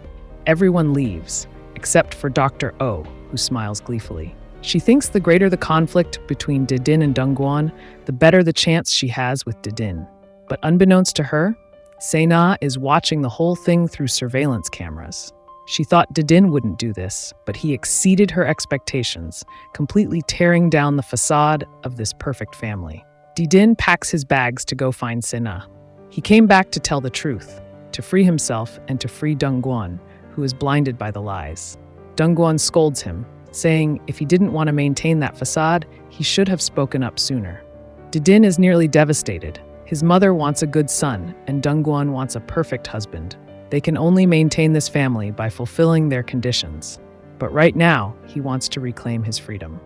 A: Everyone leaves, except for Dr. Oh, who smiles gleefully. She thinks the greater the conflict between Dae-din and Dong-gwon, the better the chance she has with Dae-din. But unbeknownst to her, Se-na is watching the whole thing through surveillance cameras. She thought Dae-din wouldn't do this, but he exceeded her expectations, completely tearing down the facade of this perfect family. Dae-din packs his bags to go find Se-na. He came back to tell the truth, to free himself and to free Dong-gwon, who is blinded by the lies. Dong-gwon scolds him, saying if he didn't want to maintain that facade, he should have spoken up sooner. Dae-din is nearly devastated. His mother wants a good son, and Dong-gwon wants a perfect husband. They can only maintain this family by fulfilling their conditions. But right now, he wants to reclaim his freedom.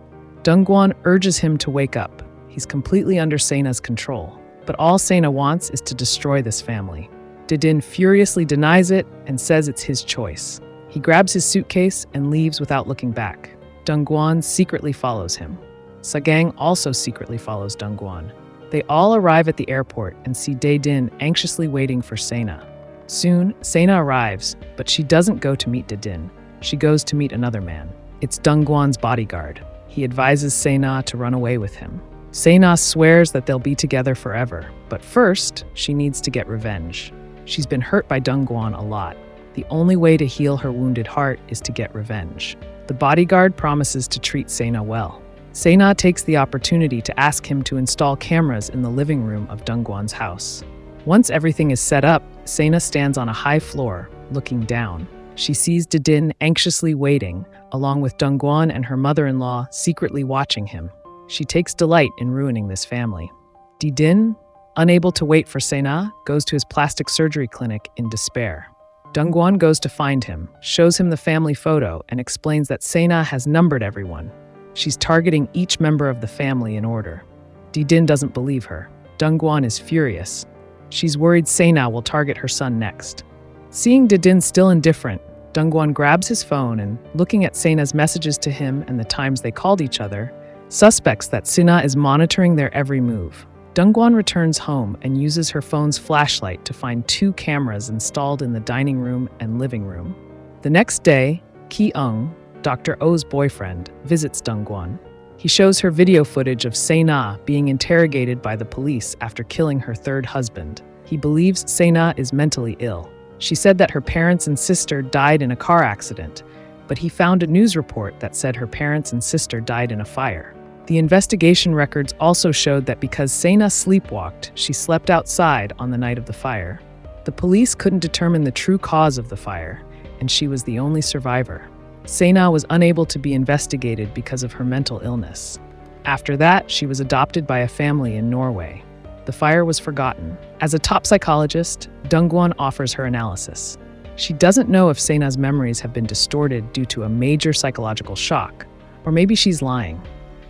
A: Dong-gwon urges him to wake up. He's completely under Se-na's control, but all Se-na wants is to destroy this family. Dae-din furiously denies it and says it's his choice. He grabs his suitcase and leaves without looking back. Dong-gwon secretly follows him. Sa-gang also secretly follows Dong-gwon. They all arrive at the airport and see Dae-din anxiously waiting for Se-na. Soon, Se-na arrives, but she doesn't go to meet Dae-din. she goes to meet another man. It's Dongguan's bodyguard. He advises Sena to run away with him. Sena swears that they'll be together forever, but first, she needs to get revenge. She's been hurt by Dongguan a lot. The only way to heal her wounded heart is to get revenge. The bodyguard promises to treat Sena well. Sena takes the opportunity to ask him to install cameras in the living room of Dongguan's house. Once everything is set up, Sena stands on a high floor, looking down. She sees Didin anxiously waiting, along with Dongguan and her mother-in-law secretly watching him. She takes delight in ruining this family. Didin, unable to wait for Sena, goes to his plastic surgery clinic in despair. Dongguan goes to find him, shows him the family photo, and explains that Sena has numbered everyone. She's targeting each member of the family in order. Didin doesn't believe her. Dongguan is furious. She's worried Sena will target her son next. Seeing Didin still indifferent, Dongguan grabs his phone and, looking at Sena's messages to him and the times they called each other, suspects that Sena is monitoring their every move. Dongguan returns home and uses her phone's flashlight to find 2 cameras installed in the dining room and living room. The next day, Ki-eung, Dr. Oh's boyfriend, visits Dongguan. He shows her video footage of Sena being interrogated by the police after killing her 3rd husband. He believes Sena is mentally ill. She said that her parents and sister died in a car accident, but he found a news report that said her parents and sister died in a fire. The investigation records also showed that because Sena sleepwalked, she slept outside on the night of the fire. The police couldn't determine the true cause of the fire, and she was the only survivor. Sena was unable to be investigated because of her mental illness. After that, she was adopted by a family in Norway. The fire was forgotten. As a top psychologist, Dongguan offers her analysis. She doesn't know if Sena's memories have been distorted due to a major psychological shock, or maybe she's lying.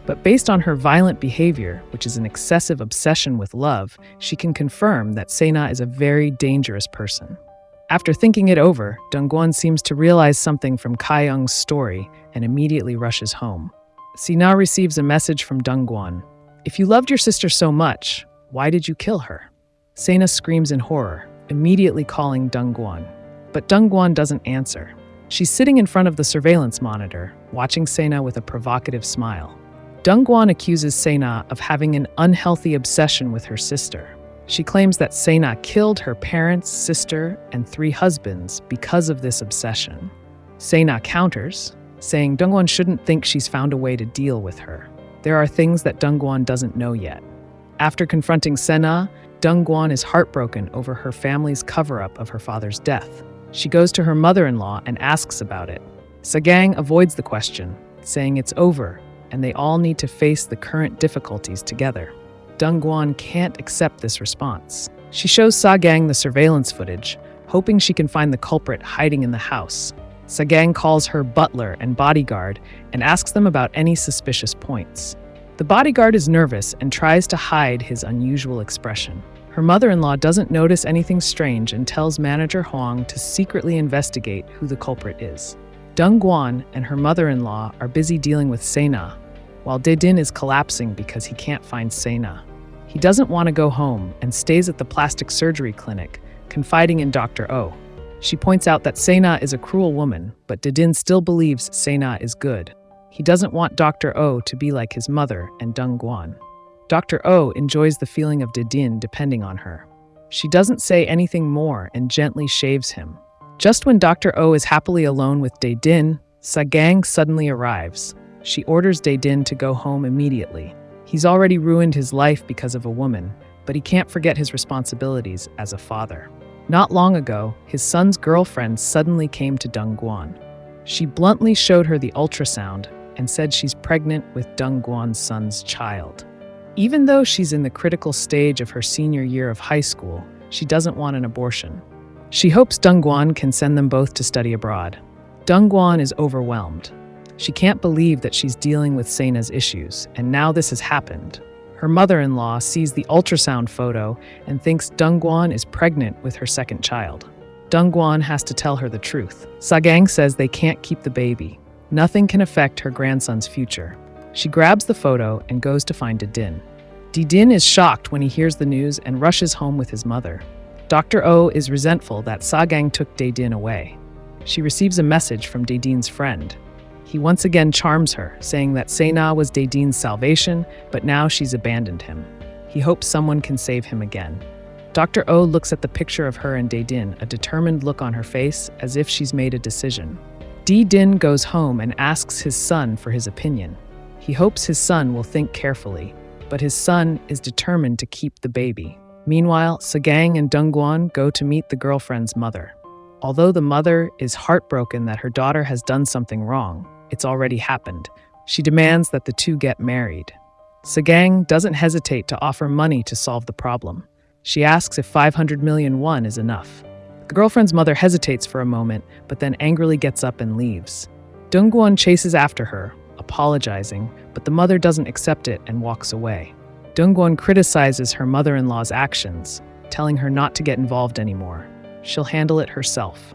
A: But based on her violent behavior, which is an excessive obsession with love, she can confirm that Sena is a very dangerous person. After thinking it over, Dongguan seems to realize something from Ki-eung's story and immediately rushes home. Sena receives a message from Dongguan. If you loved your sister so much, why did you kill her? Sena screams in horror, immediately calling Dongguan. But Dongguan doesn't answer. She's sitting in front of the surveillance monitor, watching Sena with a provocative smile. Dongguan accuses Sena of having an unhealthy obsession with her sister. She claims that Sena killed her parents, sister, and 3 husbands because of this obsession. Sena counters, saying Dongguan shouldn't think she's found a way to deal with her. There are things that Dongguan doesn't know yet. After confronting Sena, Dongguan is heartbroken over her family's cover-up of her father's death. She goes to her mother-in-law and asks about it. Sagang avoids the question, saying it's over, and they all need to face the current difficulties together. Dongguan can't accept this response. She shows Sagang the surveillance footage, hoping she can find the culprit hiding in the house. Sagang calls her butler and bodyguard and asks them about any suspicious points. The bodyguard is nervous and tries to hide his unusual expression. Her mother-in-law doesn't notice anything strange and tells manager Huang to secretly investigate who the culprit is. Dongguan and her mother-in-law are busy dealing with Sena, while Didin is collapsing because he can't find Sena. He doesn't want to go home and stays at the plastic surgery clinic, confiding in Dr. Oh. She points out that Sena is a cruel woman, but Didin still believes Sena is good. He doesn't want Dr. Oh to be like his mother and Dongguan. Dr. Oh enjoys the feeling of Didin depending on her. She doesn't say anything more and gently shaves him. Just when Dr. Oh is happily alone with Didin, Sagang suddenly arrives. She orders Didin to go home immediately. He's already ruined his life because of a woman, but he can't forget his responsibilities as a father. Not long ago, his son's girlfriend suddenly came to Dongguan. She bluntly showed her the ultrasound and said she's pregnant with Dongguan's son's child. Even though she's in the critical stage of her senior year of high school, she doesn't want an abortion. She hopes Dongguan can send them both to study abroad. Dongguan is overwhelmed. She can't believe that she's dealing with Sena's issues, and now this has happened. Her mother-in-law sees the ultrasound photo and thinks Dongguan is pregnant with her 2nd child. Dongguan has to tell her the truth. Sagang says they can't keep the baby. Nothing can affect her grandson's future. She grabs the photo and goes to find Didin. Didin is shocked when he hears the news and rushes home with his mother. Dr. Oh is resentful that Sagang took Didin away. she receives a message from Dadine's friend. He once again charms her, saying that Sena was Dadine's salvation, but now she's abandoned him. He hopes someone can save him again. Dr. O looks at the picture of her and Dadine, a determined look on her face, as if she's made a decision. Din goes home and asks his son for his opinion. He hopes his son will think carefully, but his son is determined to keep the baby. Meanwhile, Sagang and Dongguan go to meet the girlfriend's mother. Although the mother is heartbroken that her daughter has done something wrong, it's already happened. She demands that the two get married. Sagang doesn't hesitate to offer money to solve the problem. She asks if 500 million won is enough. The girlfriend's mother hesitates for a moment, but then angrily gets up and leaves. Dongguan chases after her, apologizing, but the mother doesn't accept it and walks away. Dongguan criticizes her mother-in-law's actions, telling her not to get involved anymore. She'll handle it herself.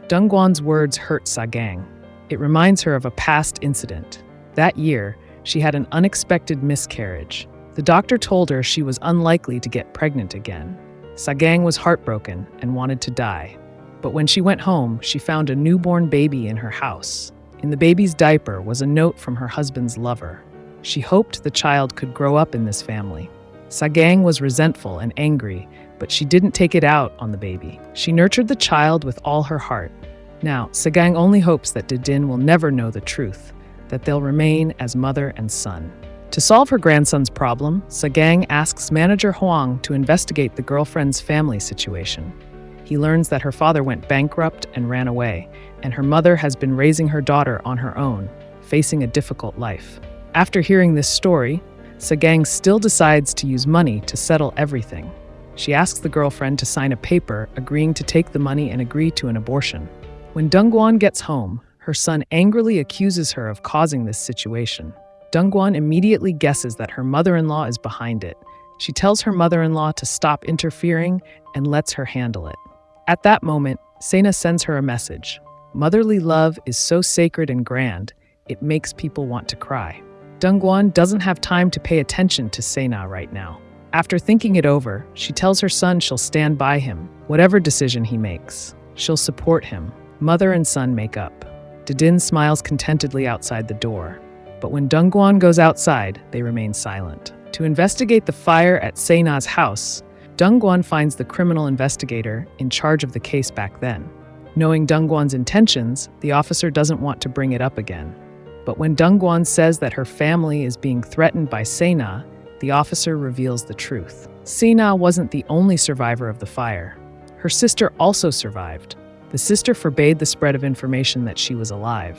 A: Dongguan's words hurt Sagang. It reminds her of a past incident. That year, she had an unexpected miscarriage. The doctor told her she was unlikely to get pregnant again. Sagang was heartbroken and wanted to die. But when she went home, she found a newborn baby in her house. In the baby's diaper was a note from her husband's lover. She hoped the child could grow up in this family. Sagang was resentful and angry, but she didn't take it out on the baby. She nurtured the child with all her heart. Now, Sagang only hopes that Dadine will never know the truth, that they'll remain as mother and son. To solve her grandson's problem, Sagang asks manager Huang to investigate the girlfriend's family situation. He learns that her father went bankrupt and ran away, and her mother has been raising her daughter on her own, facing a difficult life. After hearing this story, Sagang still decides to use money to settle everything. She asks the girlfriend to sign a paper agreeing to take the money and agree to an abortion. When Dongguan gets home, her son angrily accuses her of causing this situation. Dongguan immediately guesses that her mother-in-law is behind it. She tells her mother-in-law to stop interfering and lets her handle it. At that moment, Sena sends her a message. Motherly love is so sacred and grand, it makes people want to cry. Dongguan doesn't have time to pay attention to Sena right now. After thinking it over, she tells her son she'll stand by him, whatever decision he makes. She'll support him. Mother and son make up. Dadine smiles contentedly outside the door. But when Dongguan goes outside, they remain silent. To investigate the fire at Sena's house, Dongguan finds the criminal investigator in charge of the case back then. Knowing Dongguan's intentions, the officer doesn't want to bring it up again. But when Dongguan says that her family is being threatened by Sena, the officer reveals the truth. Sena wasn't the only survivor of the fire. Her sister also survived. The sister forbade the spread of information that she was alive.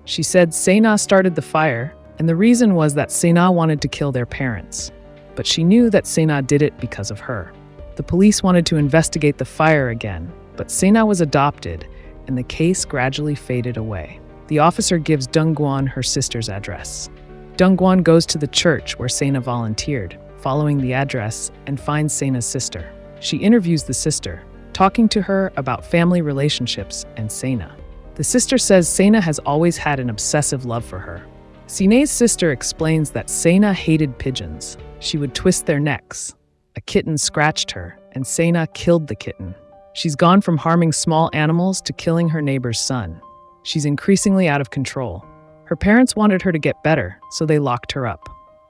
A: She said Sena started the fire, and the reason was that Sena wanted to kill their parents. But she knew that Sena did it because of her. The police wanted to investigate the fire again, but Sena was adopted, and the case gradually faded away. The officer gives Dongguan her sister's address. Dongguan goes to the church where Sena volunteered, following the address, and finds Sena's sister. She interviews the sister, talking to her about family relationships and Sena. The sister says Sena has always had an obsessive love for her. Sine's sister explains that Sena hated pigeons. She would twist their necks. A kitten scratched her, and Sena killed the kitten. She's gone from harming small animals to killing her neighbor's son. She's increasingly out of control. Her parents wanted her to get better, so they locked her up.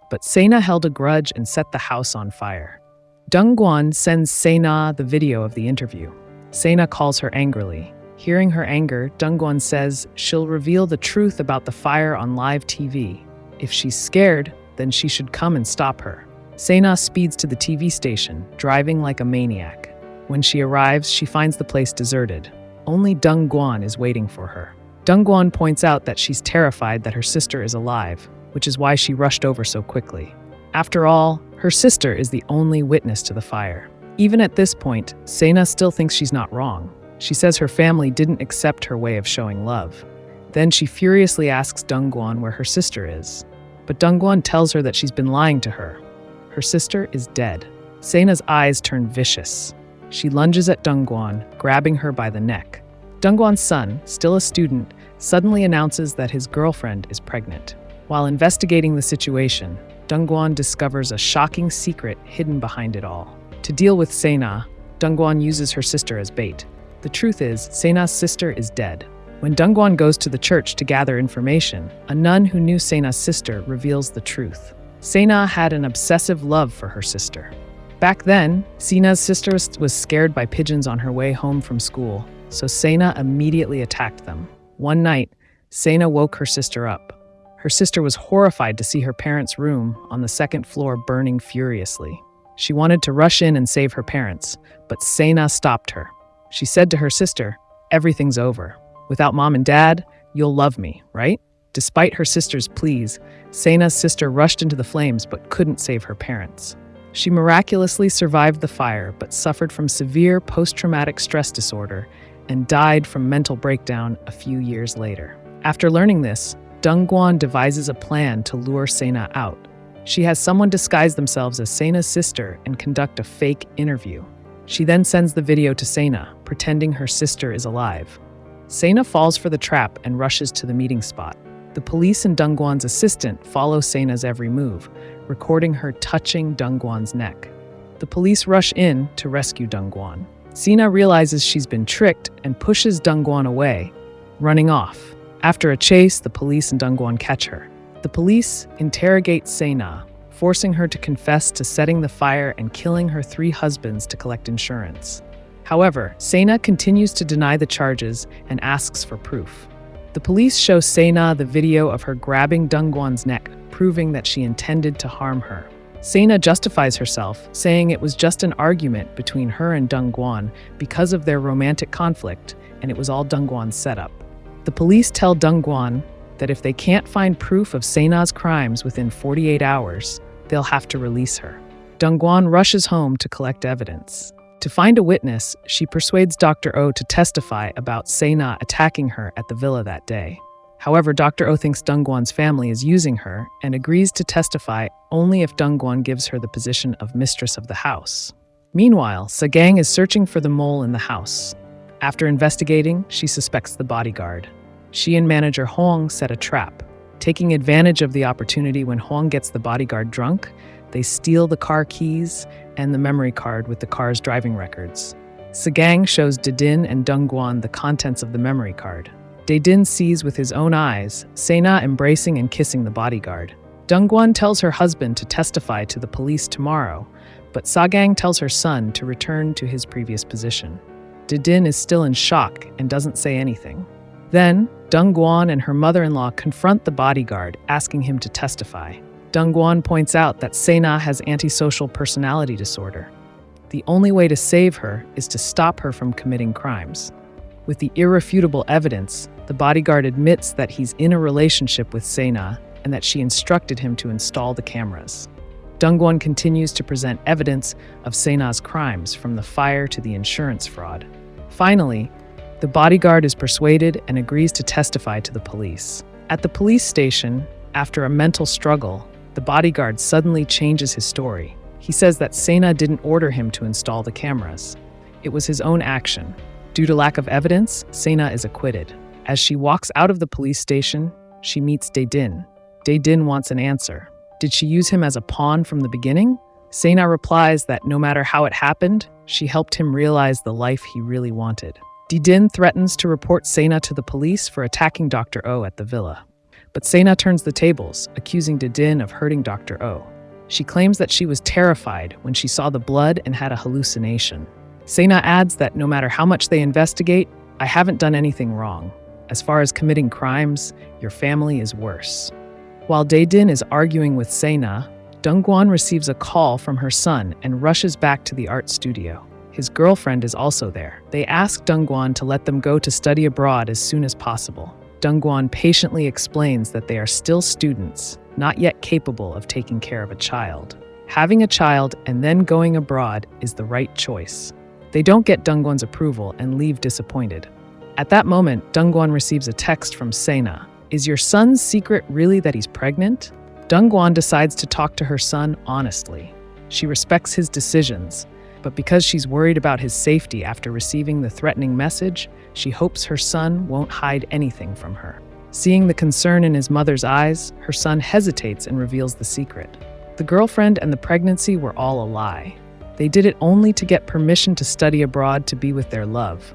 A: But Sena held a grudge and set the house on fire. Dongguan sends Sena the video of the interview. Sena calls her angrily. Hearing her anger, Dongguan says she'll reveal the truth about the fire on live TV. If she's scared, then she should come and stop her. Sena speeds to the TV station, driving like a maniac. When she arrives, she finds the place deserted. Only Dongguan is waiting for her. Dongguan points out that she's terrified that her sister is alive, which is why she rushed over so quickly. After all, her sister is the only witness to the fire. Even at this point, Sena still thinks she's not wrong. She says her family didn't accept her way of showing love. Then she furiously asks Dongguan where her sister is. But Dongguan tells her that she's been lying to her. Her sister is dead. Sena's eyes turn vicious. She lunges at Dongguan, grabbing her by the neck. Dongguan's son, still a student, suddenly announces that his girlfriend is pregnant. While investigating the situation, Dongguan discovers a shocking secret hidden behind it all. To deal with Sena, Dongguan uses her sister as bait. The truth is, Sena's sister is dead. When Dongguan goes to the church to gather information, a nun who knew Sena's sister reveals the truth. Sena had an obsessive love for her sister. Back then, Sena's sister was scared by pigeons on her way home from school, so Sena immediately attacked them. One night, Sena woke her sister up. Her sister was horrified to see her parents' room on the second floor burning furiously. She wanted to rush in and save her parents, but Sena stopped her. She said to her sister, "Everything's over. Without mom and dad, you'll love me, right?" Despite her sister's pleas, Sena's sister rushed into the flames but couldn't save her parents. She miraculously survived the fire but suffered from severe post-traumatic stress disorder and died from mental breakdown a few years later. After learning this, Dongguan devises a plan to lure Sena out. She has someone disguise themselves as Sena's sister and conduct a fake interview. She then sends the video to Sena, pretending her sister is alive. Sena falls for the trap and rushes to the meeting spot. The police and Dongguan's assistant follow Sena's every move, recording her touching Dongguan's neck. The police rush in to rescue Dongguan. Sena realizes she's been tricked and pushes Dongguan away, running off. After a chase, the police and Dongguan catch her. The police interrogate Sena, forcing her to confess to setting the fire and killing her 3 husbands to collect insurance. However, Sena continues to deny the charges and asks for proof. The police show Sena the video of her grabbing Dongguan's neck, proving that she intended to harm her. Sena justifies herself, saying it was just an argument between her and Dongguan because of their romantic conflict, and it was all Dongguan's setup. The police tell Dongguan that if they can't find proof of Sena's crimes within 48 hours, they'll have to release her. Dongguan rushes home to collect evidence. To find a witness, she persuades Dr. Oh to testify about Sena attacking her at the villa that day. However, Dr. Oh thinks Dongguan's family is using her and agrees to testify only if Dongguan gives her the position of mistress of the house. Meanwhile, Sagang is searching for the mole in the house. After investigating, she suspects the bodyguard. She and manager Hong set a trap. Taking advantage of the opportunity when Hong gets the bodyguard drunk, they steal the car keys and the memory card with the car's driving records. Sagang shows Dedin and Dongguan the contents of the memory card. Dedin sees with his own eyes Sena embracing and kissing the bodyguard. Dongguan tells her husband to testify to the police tomorrow, but Sagang tells her son to return to his previous position. Dedin is still in shock and doesn't say anything. Then, Dongguan and her mother-in-law confront the bodyguard, asking him to testify. Dongguan points out that Sena has antisocial personality disorder. The only way to save her is to stop her from committing crimes. With the irrefutable evidence, the bodyguard admits that he's in a relationship with Sena and that she instructed him to install the cameras. Dongguan continues to present evidence of Sena's crimes, from the fire to the insurance fraud. Finally, the bodyguard is persuaded and agrees to testify to the police. At the police station, after a mental struggle, the bodyguard suddenly changes his story. He says that Sena didn't order him to install the cameras. It was his own action. Due to lack of evidence, Sena is acquitted. As she walks out of the police station, she meets Dedin. Dedin wants an answer. Did she use him as a pawn from the beginning? Sena replies that no matter how it happened, she helped him realize the life he really wanted. Dedin threatens to report Sena to the police for attacking Dr. Oh at the villa. But Sena turns the tables, accusing Dedin of hurting Dr. Oh. She claims that she was terrified when she saw the blood and had a hallucination. Sena adds that no matter how much they investigate, I haven't done anything wrong. As far as committing crimes, your family is worse. While Dedin is arguing with Sena, Dongguan receives a call from her son and rushes back to the art studio. His girlfriend is also there. They ask Dongguan to let them go to study abroad as soon as possible. Dongguan patiently explains that they are still students, not yet capable of taking care of a child. Having a child and then going abroad is the right choice. They don't get Dongguan's approval and leave disappointed. At that moment, Dongguan receives a text from Sena. Is your son's secret really that he's pregnant? Dongguan decides to talk to her son honestly. She respects his decisions, but because she's worried about his safety after receiving the threatening message, she hopes her son won't hide anything from her. Seeing the concern in his mother's eyes, her son hesitates and reveals the secret. The girlfriend and the pregnancy were all a lie. They did it only to get permission to study abroad to be with their love.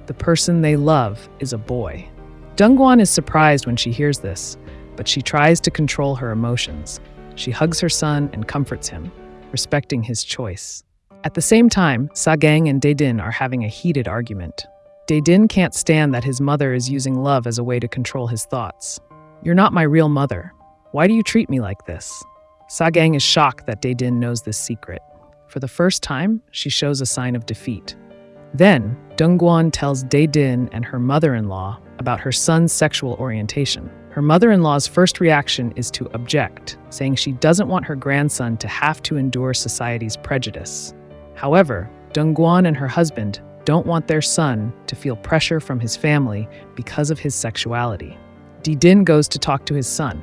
A: The person they love is a boy. Dongguan is surprised when she hears this, but she tries to control her emotions. She hugs her son and comforts him, respecting his choice. At the same time, Sagang and Daedin are having a heated argument. Daedin can't stand that his mother is using love as a way to control his thoughts. "You're not my real mother. Why do you treat me like this?" Sagang is shocked that Daedin knows this secret. For the first time, she shows a sign of defeat. Then, Dongguan tells Daedin and her mother-in-law about her son's sexual orientation. Her mother-in-law's first reaction is to object, saying she doesn't want her grandson to have to endure society's prejudice. However, Dongguan and her husband don't want their son to feel pressure from his family because of his sexuality. Daedin goes to talk to his son.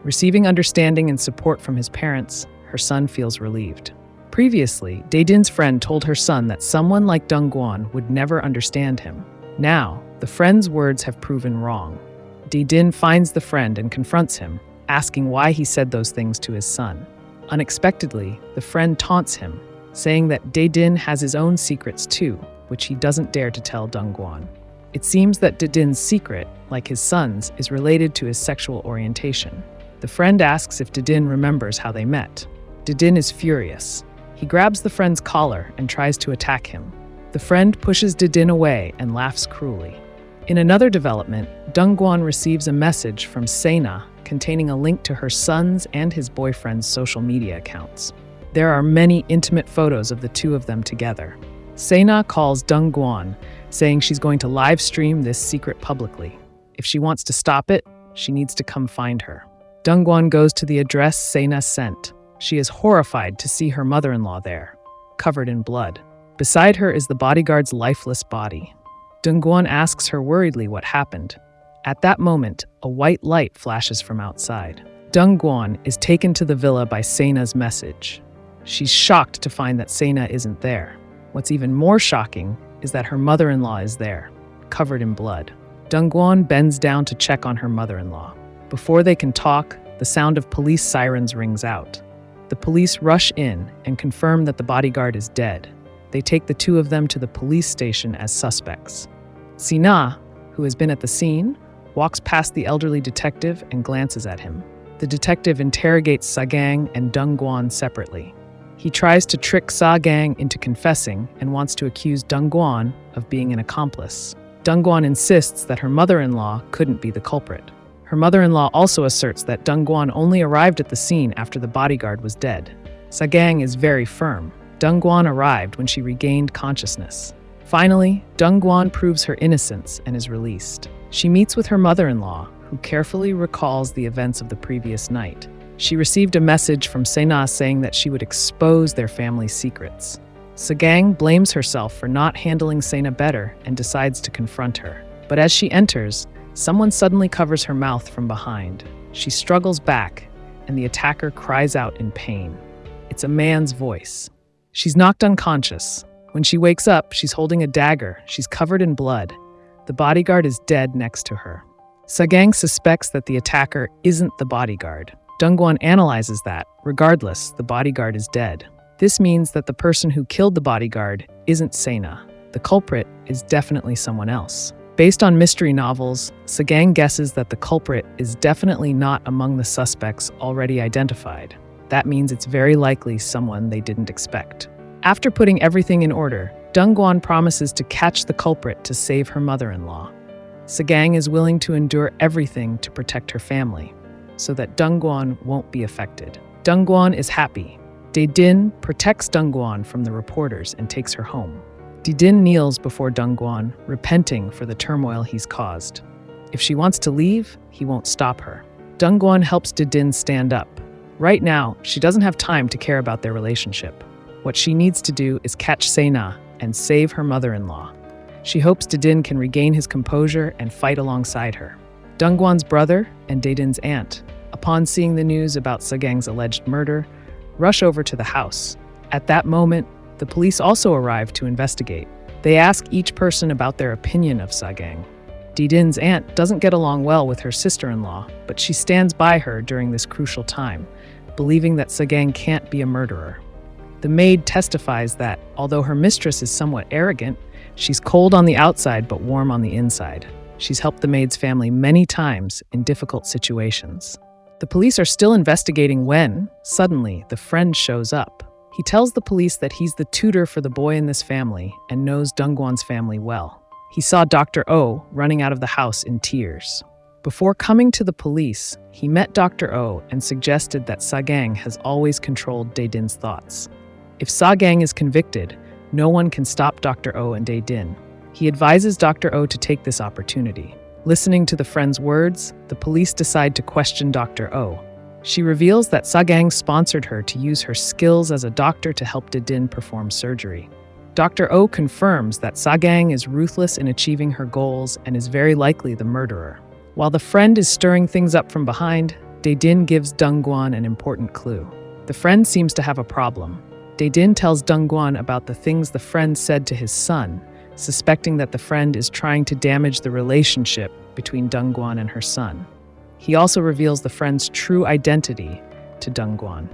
A: Receiving understanding and support from his parents, her son feels relieved. Previously, Daedin's friend told her son that someone like Dongguan would never understand him. Now, the friend's words have proven wrong. Daedin finds the friend and confronts him, asking why he said those things to his son. Unexpectedly, the friend taunts him, saying that Daedin has his own secrets too, which he doesn't dare to tell Dongguan. It seems that Daedin's secret, like his son's, is related to his sexual orientation. The friend asks if Daedin remembers how they met. Daedin is furious. He grabs the friend's collar and tries to attack him. The friend pushes Daedin away and laughs cruelly. In another development, Dongguan receives a message from Sena containing a link to her son's and his boyfriend's social media accounts. There are many intimate photos of the two of them together. Sena calls Dongguan, saying she's going to live stream this secret publicly. If she wants to stop it, she needs to come find her. Dongguan goes to the address Sena sent. She is horrified to see her mother-in-law there, covered in blood. Beside her is the bodyguard's lifeless body. Dongguan asks her worriedly what happened. At that moment, a white light flashes from outside. Dongguan is taken to the villa by Sena's message. She's shocked to find that Sena isn't there. What's even more shocking is that her mother-in-law is there, covered in blood. Dongguan bends down to check on her mother-in-law. Before they can talk, the sound of police sirens rings out. The police rush in and confirm that the bodyguard is dead. They take the two of them to the police station as suspects. Sena, who has been at the scene, walks past the elderly detective and glances at him. The detective interrogates Sagang and Dongguan separately. He tries to trick Sagang into confessing and wants to accuse Dongguan of being an accomplice. Dongguan insists that her mother-in-law couldn't be the culprit. Her mother-in-law also asserts that Dongguan only arrived at the scene after the bodyguard was dead. Sagang is very firm. Dongguan arrived when she regained consciousness. Finally, Dongguan proves her innocence and is released. She meets with her mother-in-law, who carefully recalls the events of the previous night. She received a message from Sena saying that she would expose their family's secrets. Sagang blames herself for not handling Sena better and decides to confront her. But as she enters, someone suddenly covers her mouth from behind. She struggles back, and the attacker cries out in pain. It's a man's voice. She's knocked unconscious. When she wakes up, she's holding a dagger. She's covered in blood. The bodyguard is dead next to her. Sagang suspects that the attacker isn't the bodyguard. Dongguan analyzes that. Regardless, the bodyguard is dead. This means that the person who killed the bodyguard isn't Sena. The culprit is definitely someone else. Based on mystery novels, Sagang guesses that the culprit is definitely not among the suspects already identified. That means it's very likely someone they didn't expect. After putting everything in order, Dongguan promises to catch the culprit to save her mother-in-law. Sagang is willing to endure everything to protect her family, so that Dongguan won't be affected. Dongguan is happy. Daedin protects Dongguan from the reporters and takes her home. Daedin kneels before Dongguan, repenting for the turmoil he's caused. If she wants to leave, he won't stop her. Dongguan helps Daedin stand up. Right now, she doesn't have time to care about their relationship. What she needs to do is catch Sena and save her mother-in-law. She hopes Daedin can regain his composure and fight alongside her. Dongguan's brother and Daedin's aunt, upon seeing the news about Sagang's alleged murder, rush over to the house. At that moment, the police also arrive to investigate. They ask each person about their opinion of Sagang. Daedin's aunt doesn't get along well with her sister-in-law, but she stands by her during this crucial time, believing that Sagang can't be a murderer. The maid testifies that, although her mistress is somewhat arrogant, she's cold on the outside but warm on the inside. She's helped the maid's family many times in difficult situations. The police are still investigating when, suddenly, the friend shows up. He tells the police that he's the tutor for the boy in this family and knows Dongguan's family well. He saw Dr. Oh running out of the house in tears. Before coming to the police, he met Dr. Oh and suggested that Sagang has always controlled Dae-din's thoughts. If Sagang is convicted, no one can stop Dr. Oh and Dae-din. He advises Dr. Oh to take this opportunity. Listening to the friend's words, the police decide to question Dr. Oh. She reveals that Sagang sponsored her to use her skills as a doctor to help Dae-din perform surgery. Dr. Oh confirms that Sagang is ruthless in achieving her goals and is very likely the murderer. While the friend is stirring things up from behind, Dae-din gives Dongguan an important clue. The friend seems to have a problem. Dae-din tells Dongguan about the things the friend said to his son, suspecting that the friend is trying to damage the relationship between Dongguan and her son. He also reveals the friend's true identity to Dongguan.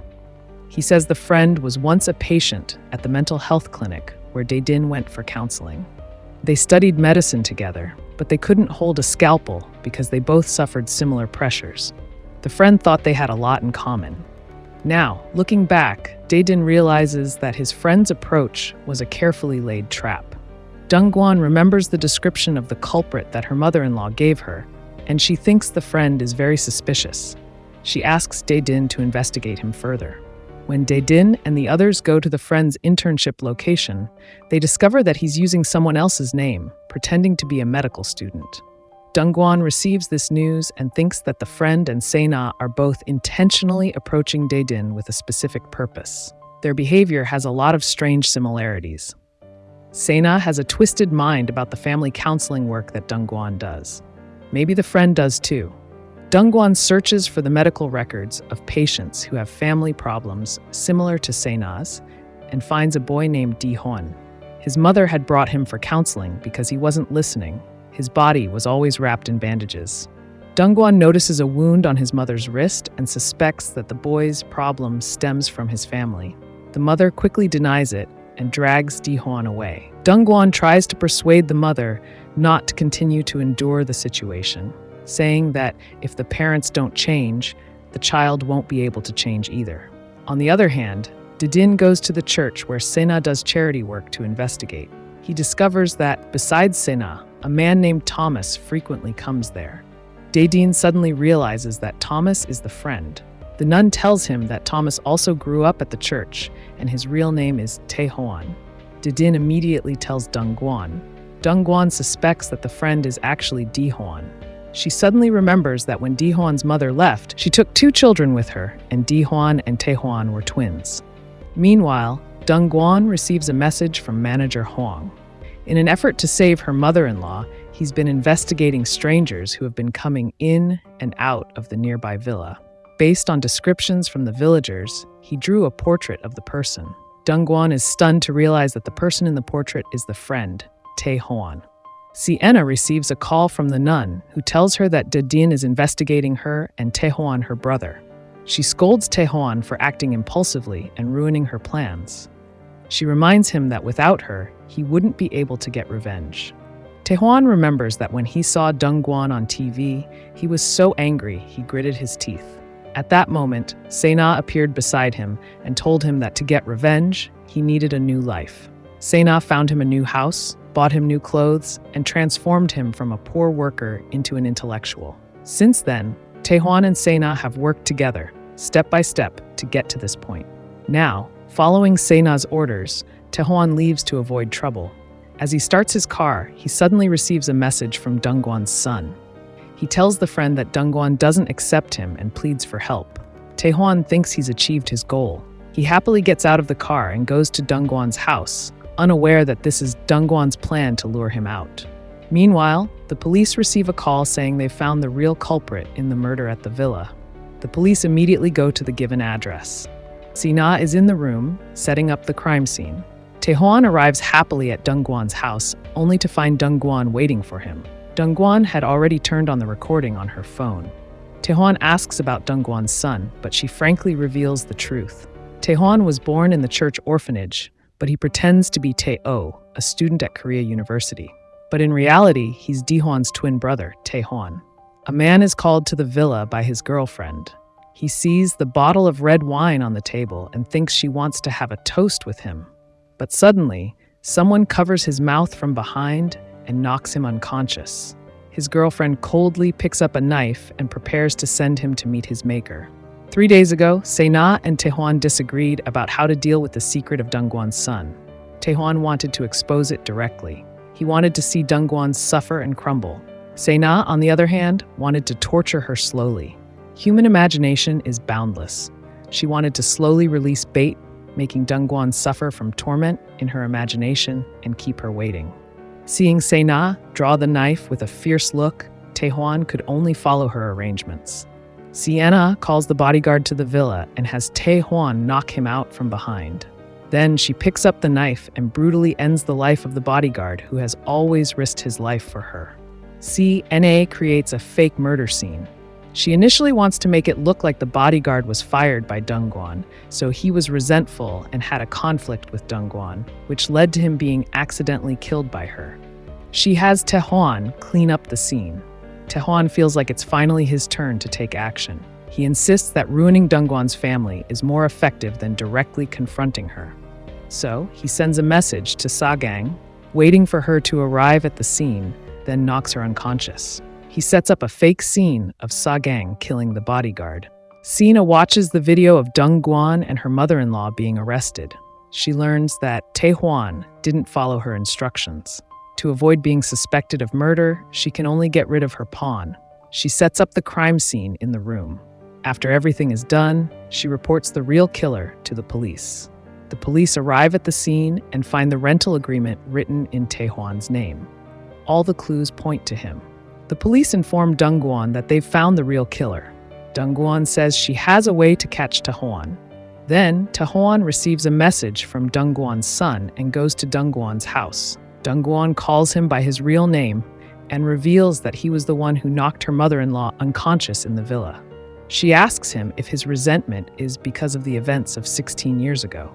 A: He says the friend was once a patient at the mental health clinic where Dae-din went for counseling. They studied medicine together, but they couldn't hold a scalpel because they both suffered similar pressures. The friend thought they had a lot in common. Now, looking back, Dae-din realizes that his friend's approach was a carefully laid trap. Dongguan remembers the description of the culprit that her mother-in-law gave her, and she thinks the friend is very suspicious. She asks Dae-din to investigate him further. When Dae-din and the others go to the friend's internship location, they discover that he's using someone else's name, pretending to be a medical student. Dongguan receives this news and thinks that the friend and Se-na are both intentionally approaching Dae-din with a specific purpose. Their behavior has a lot of strange similarities. Se-na has a twisted mind about the family counseling work that Dongguan does. Maybe the friend does too. Dongguan searches for the medical records of patients who have family problems similar to Se-na's and finds a boy named Di-hwan. His mother had brought him for counseling because he wasn't listening. His body was always wrapped in bandages. Dongguan notices a wound on his mother's wrist and suspects that the boy's problem stems from his family. The mother quickly denies it and drags Di-hwan away. Dongguan tries to persuade the mother not to continue to endure the situation, saying that if the parents don't change, the child won't be able to change either. On the other hand, Dae-din goes to the church where Se-na does charity work to investigate. He discovers that, besides Se-na, a man named Thomas frequently comes there. Dae-din suddenly realizes that Thomas is the friend. The nun tells him that Thomas also grew up at the church, and his real name is Tae-hwan. Dae-din immediately tells Dongguan. Dongguan suspects that the friend is actually Di-hwan. She suddenly remembers that when Di-hwan's mother left, she took 2 children with her, and Di-hwan and Tae-hwan were twins. Meanwhile, Dongguan receives a message from manager Huang. In an effort to save her mother-in-law, he's been investigating strangers who have been coming in and out of the nearby villa. Based on descriptions from the villagers, he drew a portrait of the person. Dongguan is stunned to realize that the person in the portrait is the friend, Tae-hwan. Sienna receives a call from the nun, who tells her that Dae-din is investigating her and Tae-hwan, her brother. She scolds Tae-hwan for acting impulsively and ruining her plans. She reminds him that without her, he wouldn't be able to get revenge. Tae-hwan remembers that when he saw Dongguan on TV, he was so angry he gritted his teeth. At that moment, Se-na appeared beside him and told him that to get revenge, he needed a new life. Se-na found him a new house, bought him new clothes, and transformed him from a poor worker into an intellectual. Since then, Tae-hwan and Se-na have worked together, step by step, to get to this point. Now, following Se-na's orders, Tae-hwan leaves to avoid trouble. As he starts his car, he suddenly receives a message from Dongguan's son. He tells the friend that Dongguan doesn't accept him and pleads for help. Tae-hwan thinks he's achieved his goal. He happily gets out of the car and goes to Dongguan's house, unaware that this is Dongguan's plan to lure him out. Meanwhile, the police receive a call saying they found the real culprit in the murder at the villa. The police immediately go to the given address. Se-na is in the room, setting up the crime scene. Tae-hwan arrives happily at Dongguan's house, only to find Dongguan waiting for him. Dongguan had already turned on the recording on her phone. Tae-hwan asks about Dongguan's son, but she frankly reveals the truth. Tae-hwan was born in the church orphanage, but he pretends to be Tae-oh, a student at Korea University. But in reality, he's Dihwan's twin brother, Taehwan. A man is called to the villa by his girlfriend. He sees the bottle of red wine on the table and thinks she wants to have a toast with him. But suddenly, someone covers his mouth from behind and knocks him unconscious. His girlfriend coldly picks up a knife and prepares to send him to meet his maker. 3 days ago, Sena and Taehwan disagreed about how to deal with the secret of Dongguan's son. Taehwan wanted to expose it directly. He wanted to see Dongguan suffer and crumble. Sena, on the other hand, wanted to torture her slowly. Human imagination is boundless. She wanted to slowly release bait, making Dongguan suffer from torment in her imagination and keep her waiting. Seeing Sena draw the knife with a fierce look, Taehwan could only follow her arrangements. Sienna calls the bodyguard to the villa and has Taehwan knock him out from behind. Then she picks up the knife and brutally ends the life of the bodyguard who has always risked his life for her. Sena creates a fake murder scene. She initially wants to make it look like the bodyguard was fired by Dongguan, so he was resentful and had a conflict with Dongguan, which led to him being accidentally killed by her. She has Taehwan clean up the scene. Taehwan feels like it's finally his turn to take action. He insists that ruining Dongguan's family is more effective than directly confronting her. So he sends a message to Sagang, waiting for her to arrive at the scene, then knocks her unconscious. He sets up a fake scene of Sagang killing the bodyguard. Sena watches the video of Dongguan and her mother-in-law being arrested. She learns that Taehwan didn't follow her instructions. To avoid being suspected of murder, she can only get rid of her pawn. She sets up the crime scene in the room. After everything is done, she reports the real killer to the police. The police arrive at the scene and find the rental agreement written in Taehwan's name. All the clues point to him. The police inform Dongguan that they've found the real killer. Dongguan says she has a way to catch Taehwan. Then, Taehwan receives a message from Dongguan's son and goes to Dongguan's house. Dongguan calls him by his real name and reveals that he was the one who knocked her mother-in-law unconscious in the villa. She asks him if his resentment is because of the events of 16 years ago.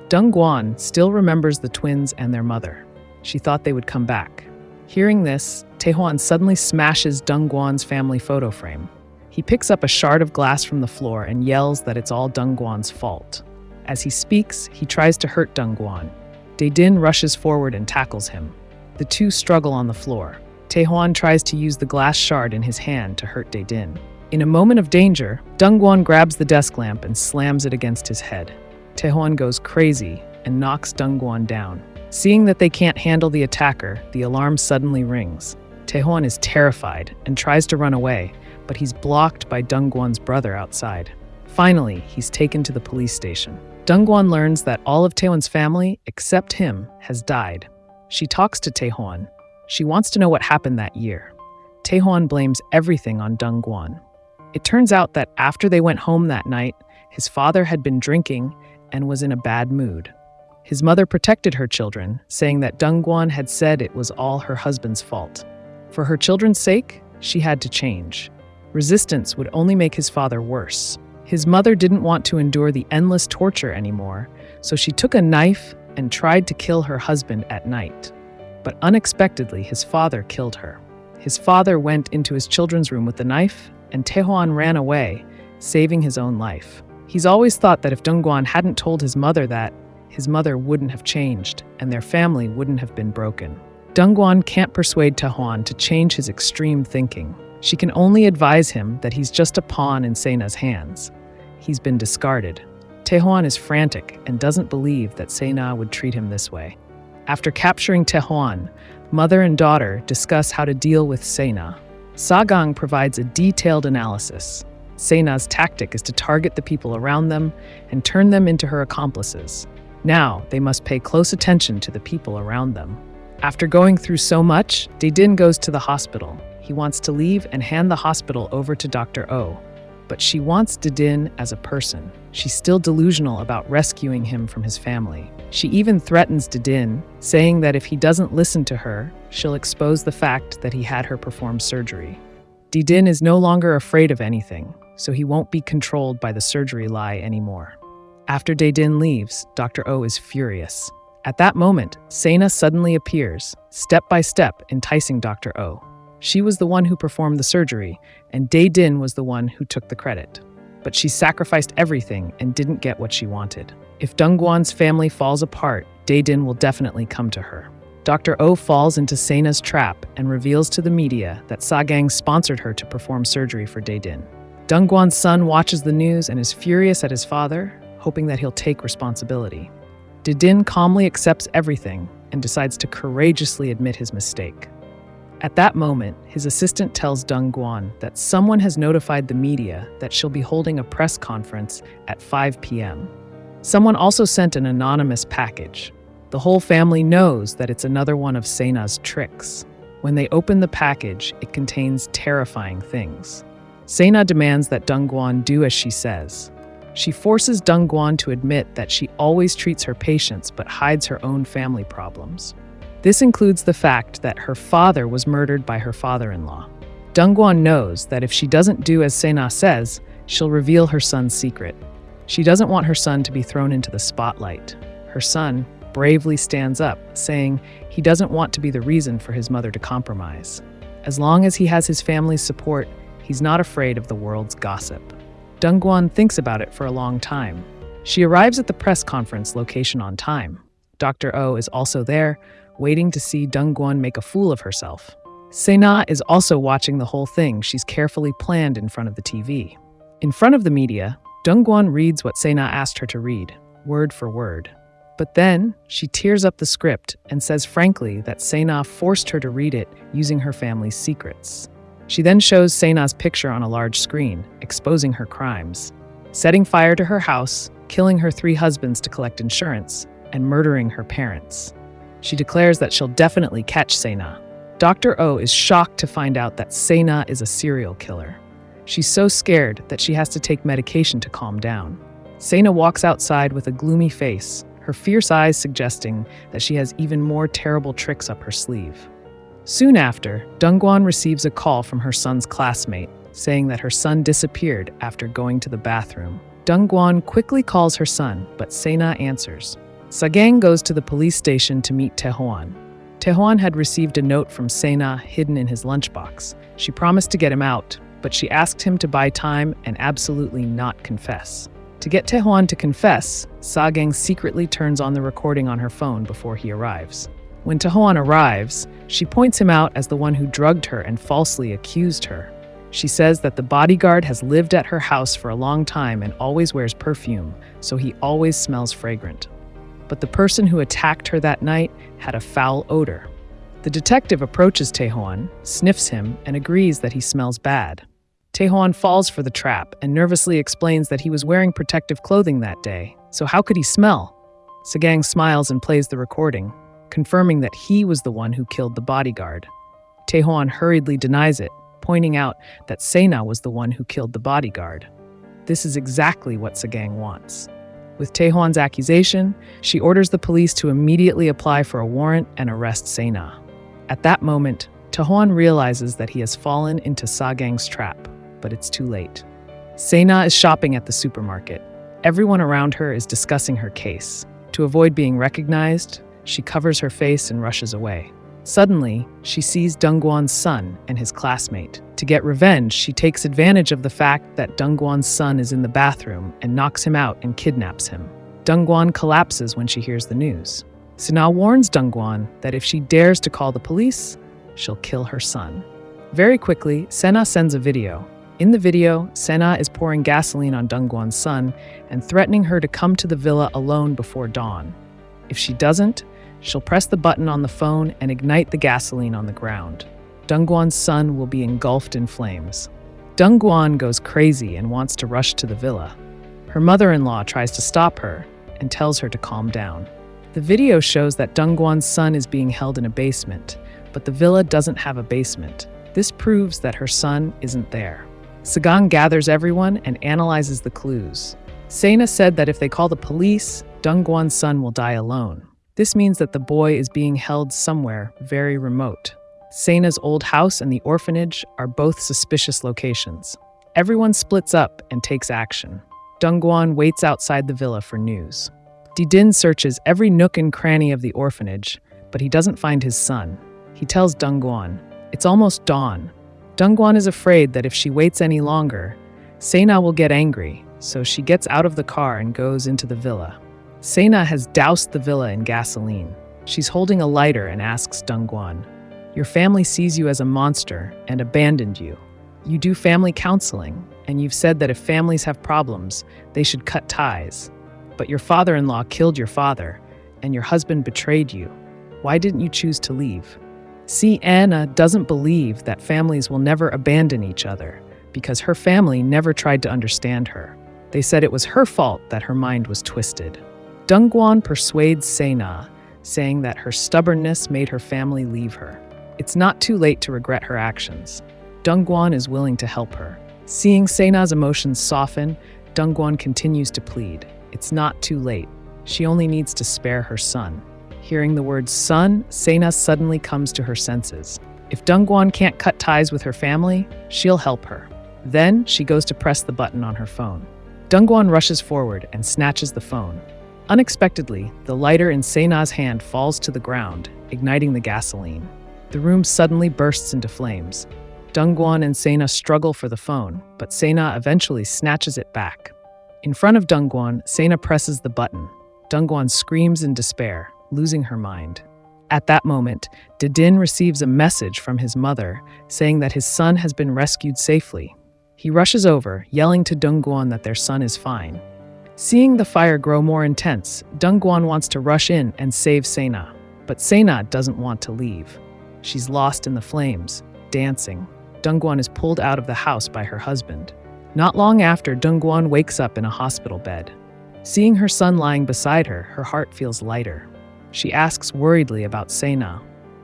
A: Dongguan still remembers the twins and their mother. She thought they would come back. Hearing this, Taehwan suddenly smashes Dongguan's family photo frame. He picks up a shard of glass from the floor and yells that it's all Dongguan's fault. As he speaks, he tries to hurt Dongguan. Dae-din rushes forward and tackles him. The two struggle on the floor. Taehwan tries to use the glass shard in his hand to hurt Dae-din. In a moment of danger, Dongguan grabs the desk lamp and slams it against his head. Taehwan goes crazy and knocks Dongguan down. Seeing that they can't handle the attacker, the alarm suddenly rings. Taehwan is terrified and tries to run away, but he's blocked by Dongguan's brother outside. Finally, he's taken to the police station. Dongguan learns that all of Taehwan's family, except him, has died. She talks to Taehwan. She wants to know what happened that year. Taehwan blames everything on Dongguan. It turns out that after they went home that night, his father had been drinking and was in a bad mood. His mother protected her children, saying that Dongguan had said it was all her husband's fault. For her children's sake, she had to change. Resistance would only make his father worse. His mother didn't want to endure the endless torture anymore, so she took a knife and tried to kill her husband at night. But unexpectedly, his father killed her. His father went into his children's room with the knife, and Taehwan ran away, saving his own life. He's always thought that if Dongguan hadn't told his mother that, his mother wouldn't have changed, and their family wouldn't have been broken. Dongguan can't persuade Taehwan to change his extreme thinking. She can only advise him that he's just a pawn in Sena's hands. He's been discarded. Taehwan is frantic and doesn't believe that Sena would treat him this way. After capturing Taehwan, mother and daughter discuss how to deal with Sena. Sagang provides a detailed analysis. Sena's tactic is to target the people around them and turn them into her accomplices. Now, they must pay close attention to the people around them. After going through so much, Dae-din goes to the hospital. He wants to leave and hand the hospital over to Dr. Oh. But she wants Dae-din as a person. She's still delusional about rescuing him from his family. She even threatens Dae-din, saying that if he doesn't listen to her, she'll expose the fact that he had her perform surgery. Dae-din is no longer afraid of anything, so he won't be controlled by the surgery lie anymore. After Dae-din leaves, Dr. Oh is furious. At that moment, Sena suddenly appears, step by step, enticing Dr. O. She was the one who performed the surgery, and Dae-din was the one who took the credit. But she sacrificed everything and didn't get what she wanted. If Dongguan's family falls apart, Dae-din will definitely come to her. Dr. O falls into Sena's trap and reveals to the media that Sagang sponsored her to perform surgery for Dae-din. Dongguan's son watches the news and is furious at his father, hoping that he'll take responsibility. Dae-din calmly accepts everything and decides to courageously admit his mistake. At that moment, his assistant tells Dongguan that someone has notified the media that she'll be holding a press conference at 5 p.m. Someone also sent an anonymous package. The whole family knows that it's another one of Sena's tricks. When they open the package, it contains terrifying things. Sena demands that Dongguan do as she says. She forces Dongguan to admit that she always treats her patients but hides her own family problems. This includes the fact that her father was murdered by her father-in-law. Dongguan knows that if she doesn't do as Sena says, she'll reveal her son's secret. She doesn't want her son to be thrown into the spotlight. Her son bravely stands up, saying he doesn't want to be the reason for his mother to compromise. As long as he has his family's support, he's not afraid of the world's gossip. Dongguan thinks about it for a long time. She arrives at the press conference location on time. Dr. O is also there, waiting to see Dongguan make a fool of herself. Sena is also watching the whole thing she's carefully planned in front of the TV. In front of the media, Dongguan reads what Sena asked her to read, word for word. But then, she tears up the script and says frankly that Sena forced her to read it using her family's secrets. She then shows Sena's picture on a large screen, exposing her crimes, setting fire to her house, killing her 3 husbands to collect insurance, and murdering her parents. She declares that she'll definitely catch Sena. Dr. O is shocked to find out that Sena is a serial killer. She's so scared that she has to take medication to calm down. Sena walks outside with a gloomy face, her fierce eyes suggesting that she has even more terrible tricks up her sleeve. Soon after, Dongguan receives a call from her son's classmate, saying that her son disappeared after going to the bathroom. Dongguan quickly calls her son, but Sena answers. Sagang goes to the police station to meet Taehoan. Taehoan had received a note from Sena hidden in his lunchbox. She promised to get him out, but she asked him to buy time and absolutely not confess. To get Taehoan to confess, Sagang secretly turns on the recording on her phone before he arrives. When Taehoan arrives, she points him out as the one who drugged her and falsely accused her. She says that the bodyguard has lived at her house for a long time and always wears perfume, so he always smells fragrant. But the person who attacked her that night had a foul odor. The detective approaches Taehoan, sniffs him, and agrees that he smells bad. Taehoan falls for the trap and nervously explains that he was wearing protective clothing that day, so how could he smell? Sagang smiles and plays the recording, confirming that he was the one who killed the bodyguard. Taehoan hurriedly denies it, pointing out that Sena was the one who killed the bodyguard. This is exactly what Sagang wants. With Taehoan's accusation, she orders the police to immediately apply for a warrant and arrest Sena. At that moment, Taehoan realizes that he has fallen into Sagang's trap, but it's too late. Sena is shopping at the supermarket. Everyone around her is discussing her case. To avoid being recognized, she covers her face and rushes away. Suddenly, she sees Dongguan's son and his classmate. To get revenge, she takes advantage of the fact that Dongguan's son is in the bathroom and knocks him out and kidnaps him. Dongguan collapses when she hears the news. Sena warns Dongguan that if she dares to call the police, she'll kill her son. Very quickly, Sena sends a video. In the video, Sena is pouring gasoline on Dongguan's son and threatening her to come to the villa alone before dawn. If she doesn't, she'll press the button on the phone and ignite the gasoline on the ground. Dongguan's son will be engulfed in flames. Dongguan goes crazy and wants to rush to the villa. Her mother-in-law tries to stop her and tells her to calm down. The video shows that Dongguan's son is being held in a basement, but the villa doesn't have a basement. This proves that her son isn't there. Sagang gathers everyone and analyzes the clues. Sena said that if they call the police, Dongguan's son will die alone. This means that the boy is being held somewhere very remote. Sena's old house and the orphanage are both suspicious locations. Everyone splits up and takes action. Dongguan waits outside the villa for news. Didin searches every nook and cranny of the orphanage, but he doesn't find his son. He tells Dongguan, "It's almost dawn." Dongguan is afraid that if she waits any longer, Sena will get angry, so she gets out of the car and goes into the villa. Sena has doused the villa in gasoline. She's holding a lighter and asks Dongguan, "Your family sees you as a monster and abandoned you. You do family counseling, and you've said that if families have problems, they should cut ties. But your father-in-law killed your father, and your husband betrayed you. Why didn't you choose to leave?" See, Anna doesn't believe that families will never abandon each other because her family never tried to understand her. They said it was her fault that her mind was twisted. Dongguan persuades Sena, saying that her stubbornness made her family leave her. It's not too late to regret her actions. Dongguan is willing to help her. Seeing Sena's emotions soften, Dongguan continues to plead. It's not too late. She only needs to spare her son. Hearing the word son, Sena suddenly comes to her senses. If Dongguan can't cut ties with her family, she'll help her. Then she goes to press the button on her phone. Dongguan rushes forward and snatches the phone. Unexpectedly, the lighter in Sena's hand falls to the ground, igniting the gasoline. The room suddenly bursts into flames. Dongguan and Sena struggle for the phone, but Sena eventually snatches it back. In front of Dongguan, Sena presses the button. Dongguan screams in despair, losing her mind. At that moment, Didin receives a message from his mother saying that his son has been rescued safely. He rushes over, yelling to Dongguan that their son is fine. Seeing the fire grow more intense, Dongguan wants to rush in and save Sena, but Sena doesn't want to leave. She's lost in the flames, dancing. Dongguan is pulled out of the house by her husband. Not long after, Dongguan wakes up in a hospital bed. Seeing her son lying beside her, her heart feels lighter. She asks worriedly about Sena.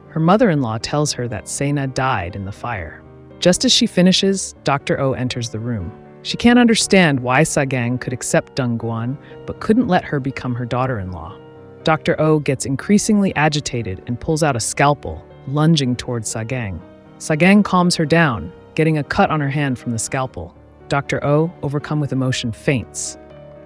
A: Her mother-in-law tells her that Sena died in the fire. Just as she finishes, Dr. O enters the room. She can't understand why Sagang could accept Dongguan, but couldn't let her become her daughter-in-law. Dr. O gets increasingly agitated and pulls out a scalpel, lunging towards Sagang. Sagang calms her down, getting a cut on her hand from the scalpel. Dr. O, overcome with emotion, faints.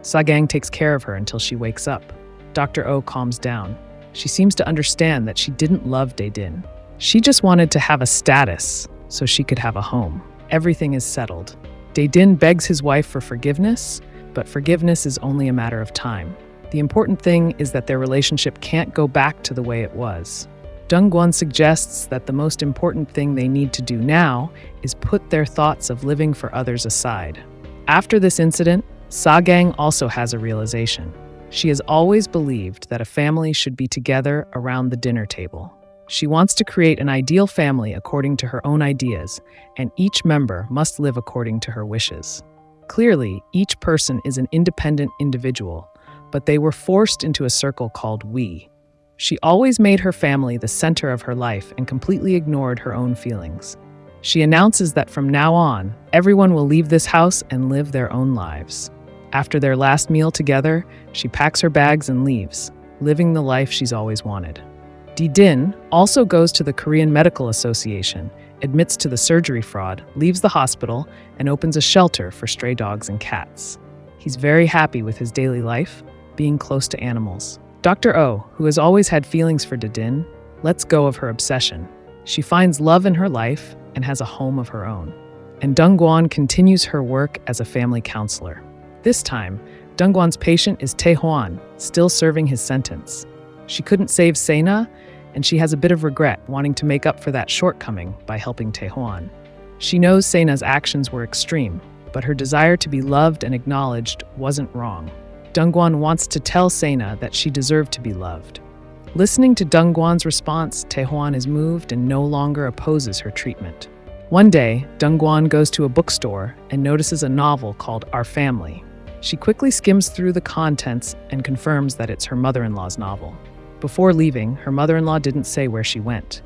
A: Sagang takes care of her until she wakes up. Dr. O calms down. She seems to understand that she didn't love Didin. She just wanted to have a status so she could have a home. Everything is settled. Didin begs his wife for forgiveness, but forgiveness is only a matter of time. The important thing is that their relationship can't go back to the way it was. Dongguan suggests that the most important thing they need to do now is put their thoughts of living for others aside. After this incident, Sagang also has a realization. She has always believed that a family should be together around the dinner table. She wants to create an ideal family according to her own ideas, and each member must live according to her wishes. Clearly, each person is an independent individual, but they were forced into a circle called we. She always made her family the center of her life and completely ignored her own feelings. She announces that from now on, everyone will leave this house and live their own lives. After their last meal together, she packs her bags and leaves, living the life she's always wanted. Didin also goes to the Korean Medical Association, admits to the surgery fraud, leaves the hospital, and opens a shelter for stray dogs and cats. He's very happy with his daily life, being close to animals. Dr. O, who has always had feelings for Didin, lets go of her obsession. She finds love in her life and has a home of her own. And Dongguan continues her work as a family counselor. This time, Dongguan's patient is Taehoan, still serving his sentence. She couldn't save Sena, and she has a bit of regret, wanting to make up for that shortcoming by helping Taehoan. She knows Sena's actions were extreme, but her desire to be loved and acknowledged wasn't wrong. Dongguan wants to tell Sena that she deserved to be loved. Listening to Dongguan's response, Taehoan is moved and no longer opposes her treatment. One day, Dongguan goes to a bookstore and notices a novel called Our Family. She quickly skims through the contents and confirms that it's her mother-in-law's novel. Before leaving, her mother-in-law didn't say where she went.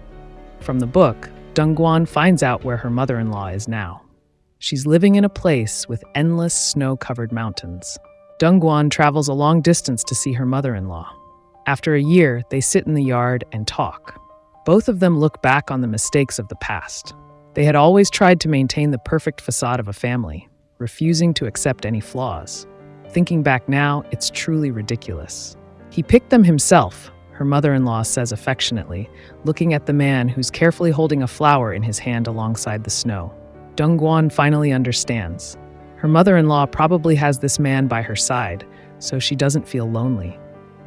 A: From the book, Dongguan finds out where her mother-in-law is now. She's living in a place with endless snow-covered mountains. Dongguan travels a long distance to see her mother-in-law. After a year, they sit in the yard and talk. Both of them look back on the mistakes of the past. They had always tried to maintain the perfect facade of a family, refusing to accept any flaws. Thinking back now, it's truly ridiculous. He picked them himself, her mother-in-law says affectionately, looking at the man who's carefully holding a flower in his hand alongside the snow. Dongguan finally understands. Her mother-in-law probably has this man by her side, so she doesn't feel lonely.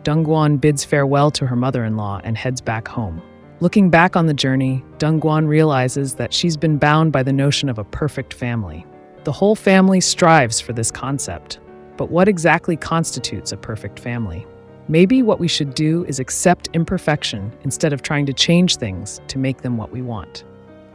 A: Dongguan bids farewell to her mother-in-law and heads back home. Looking back on the journey, Dongguan realizes that she's been bound by the notion of a perfect family. The whole family strives for this concept. But what exactly constitutes a perfect family? Maybe what we should do is accept imperfection instead of trying to change things to make them what we want.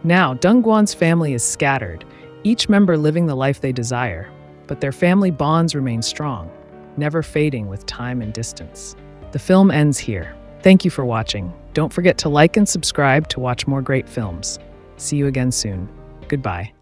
A: Now, Dongguan's family is scattered, each member living the life they desire, but their family bonds remain strong, never fading with time and distance. The film ends here. Thank you for watching. Don't forget to like and subscribe to watch more great films. See you again soon. Goodbye.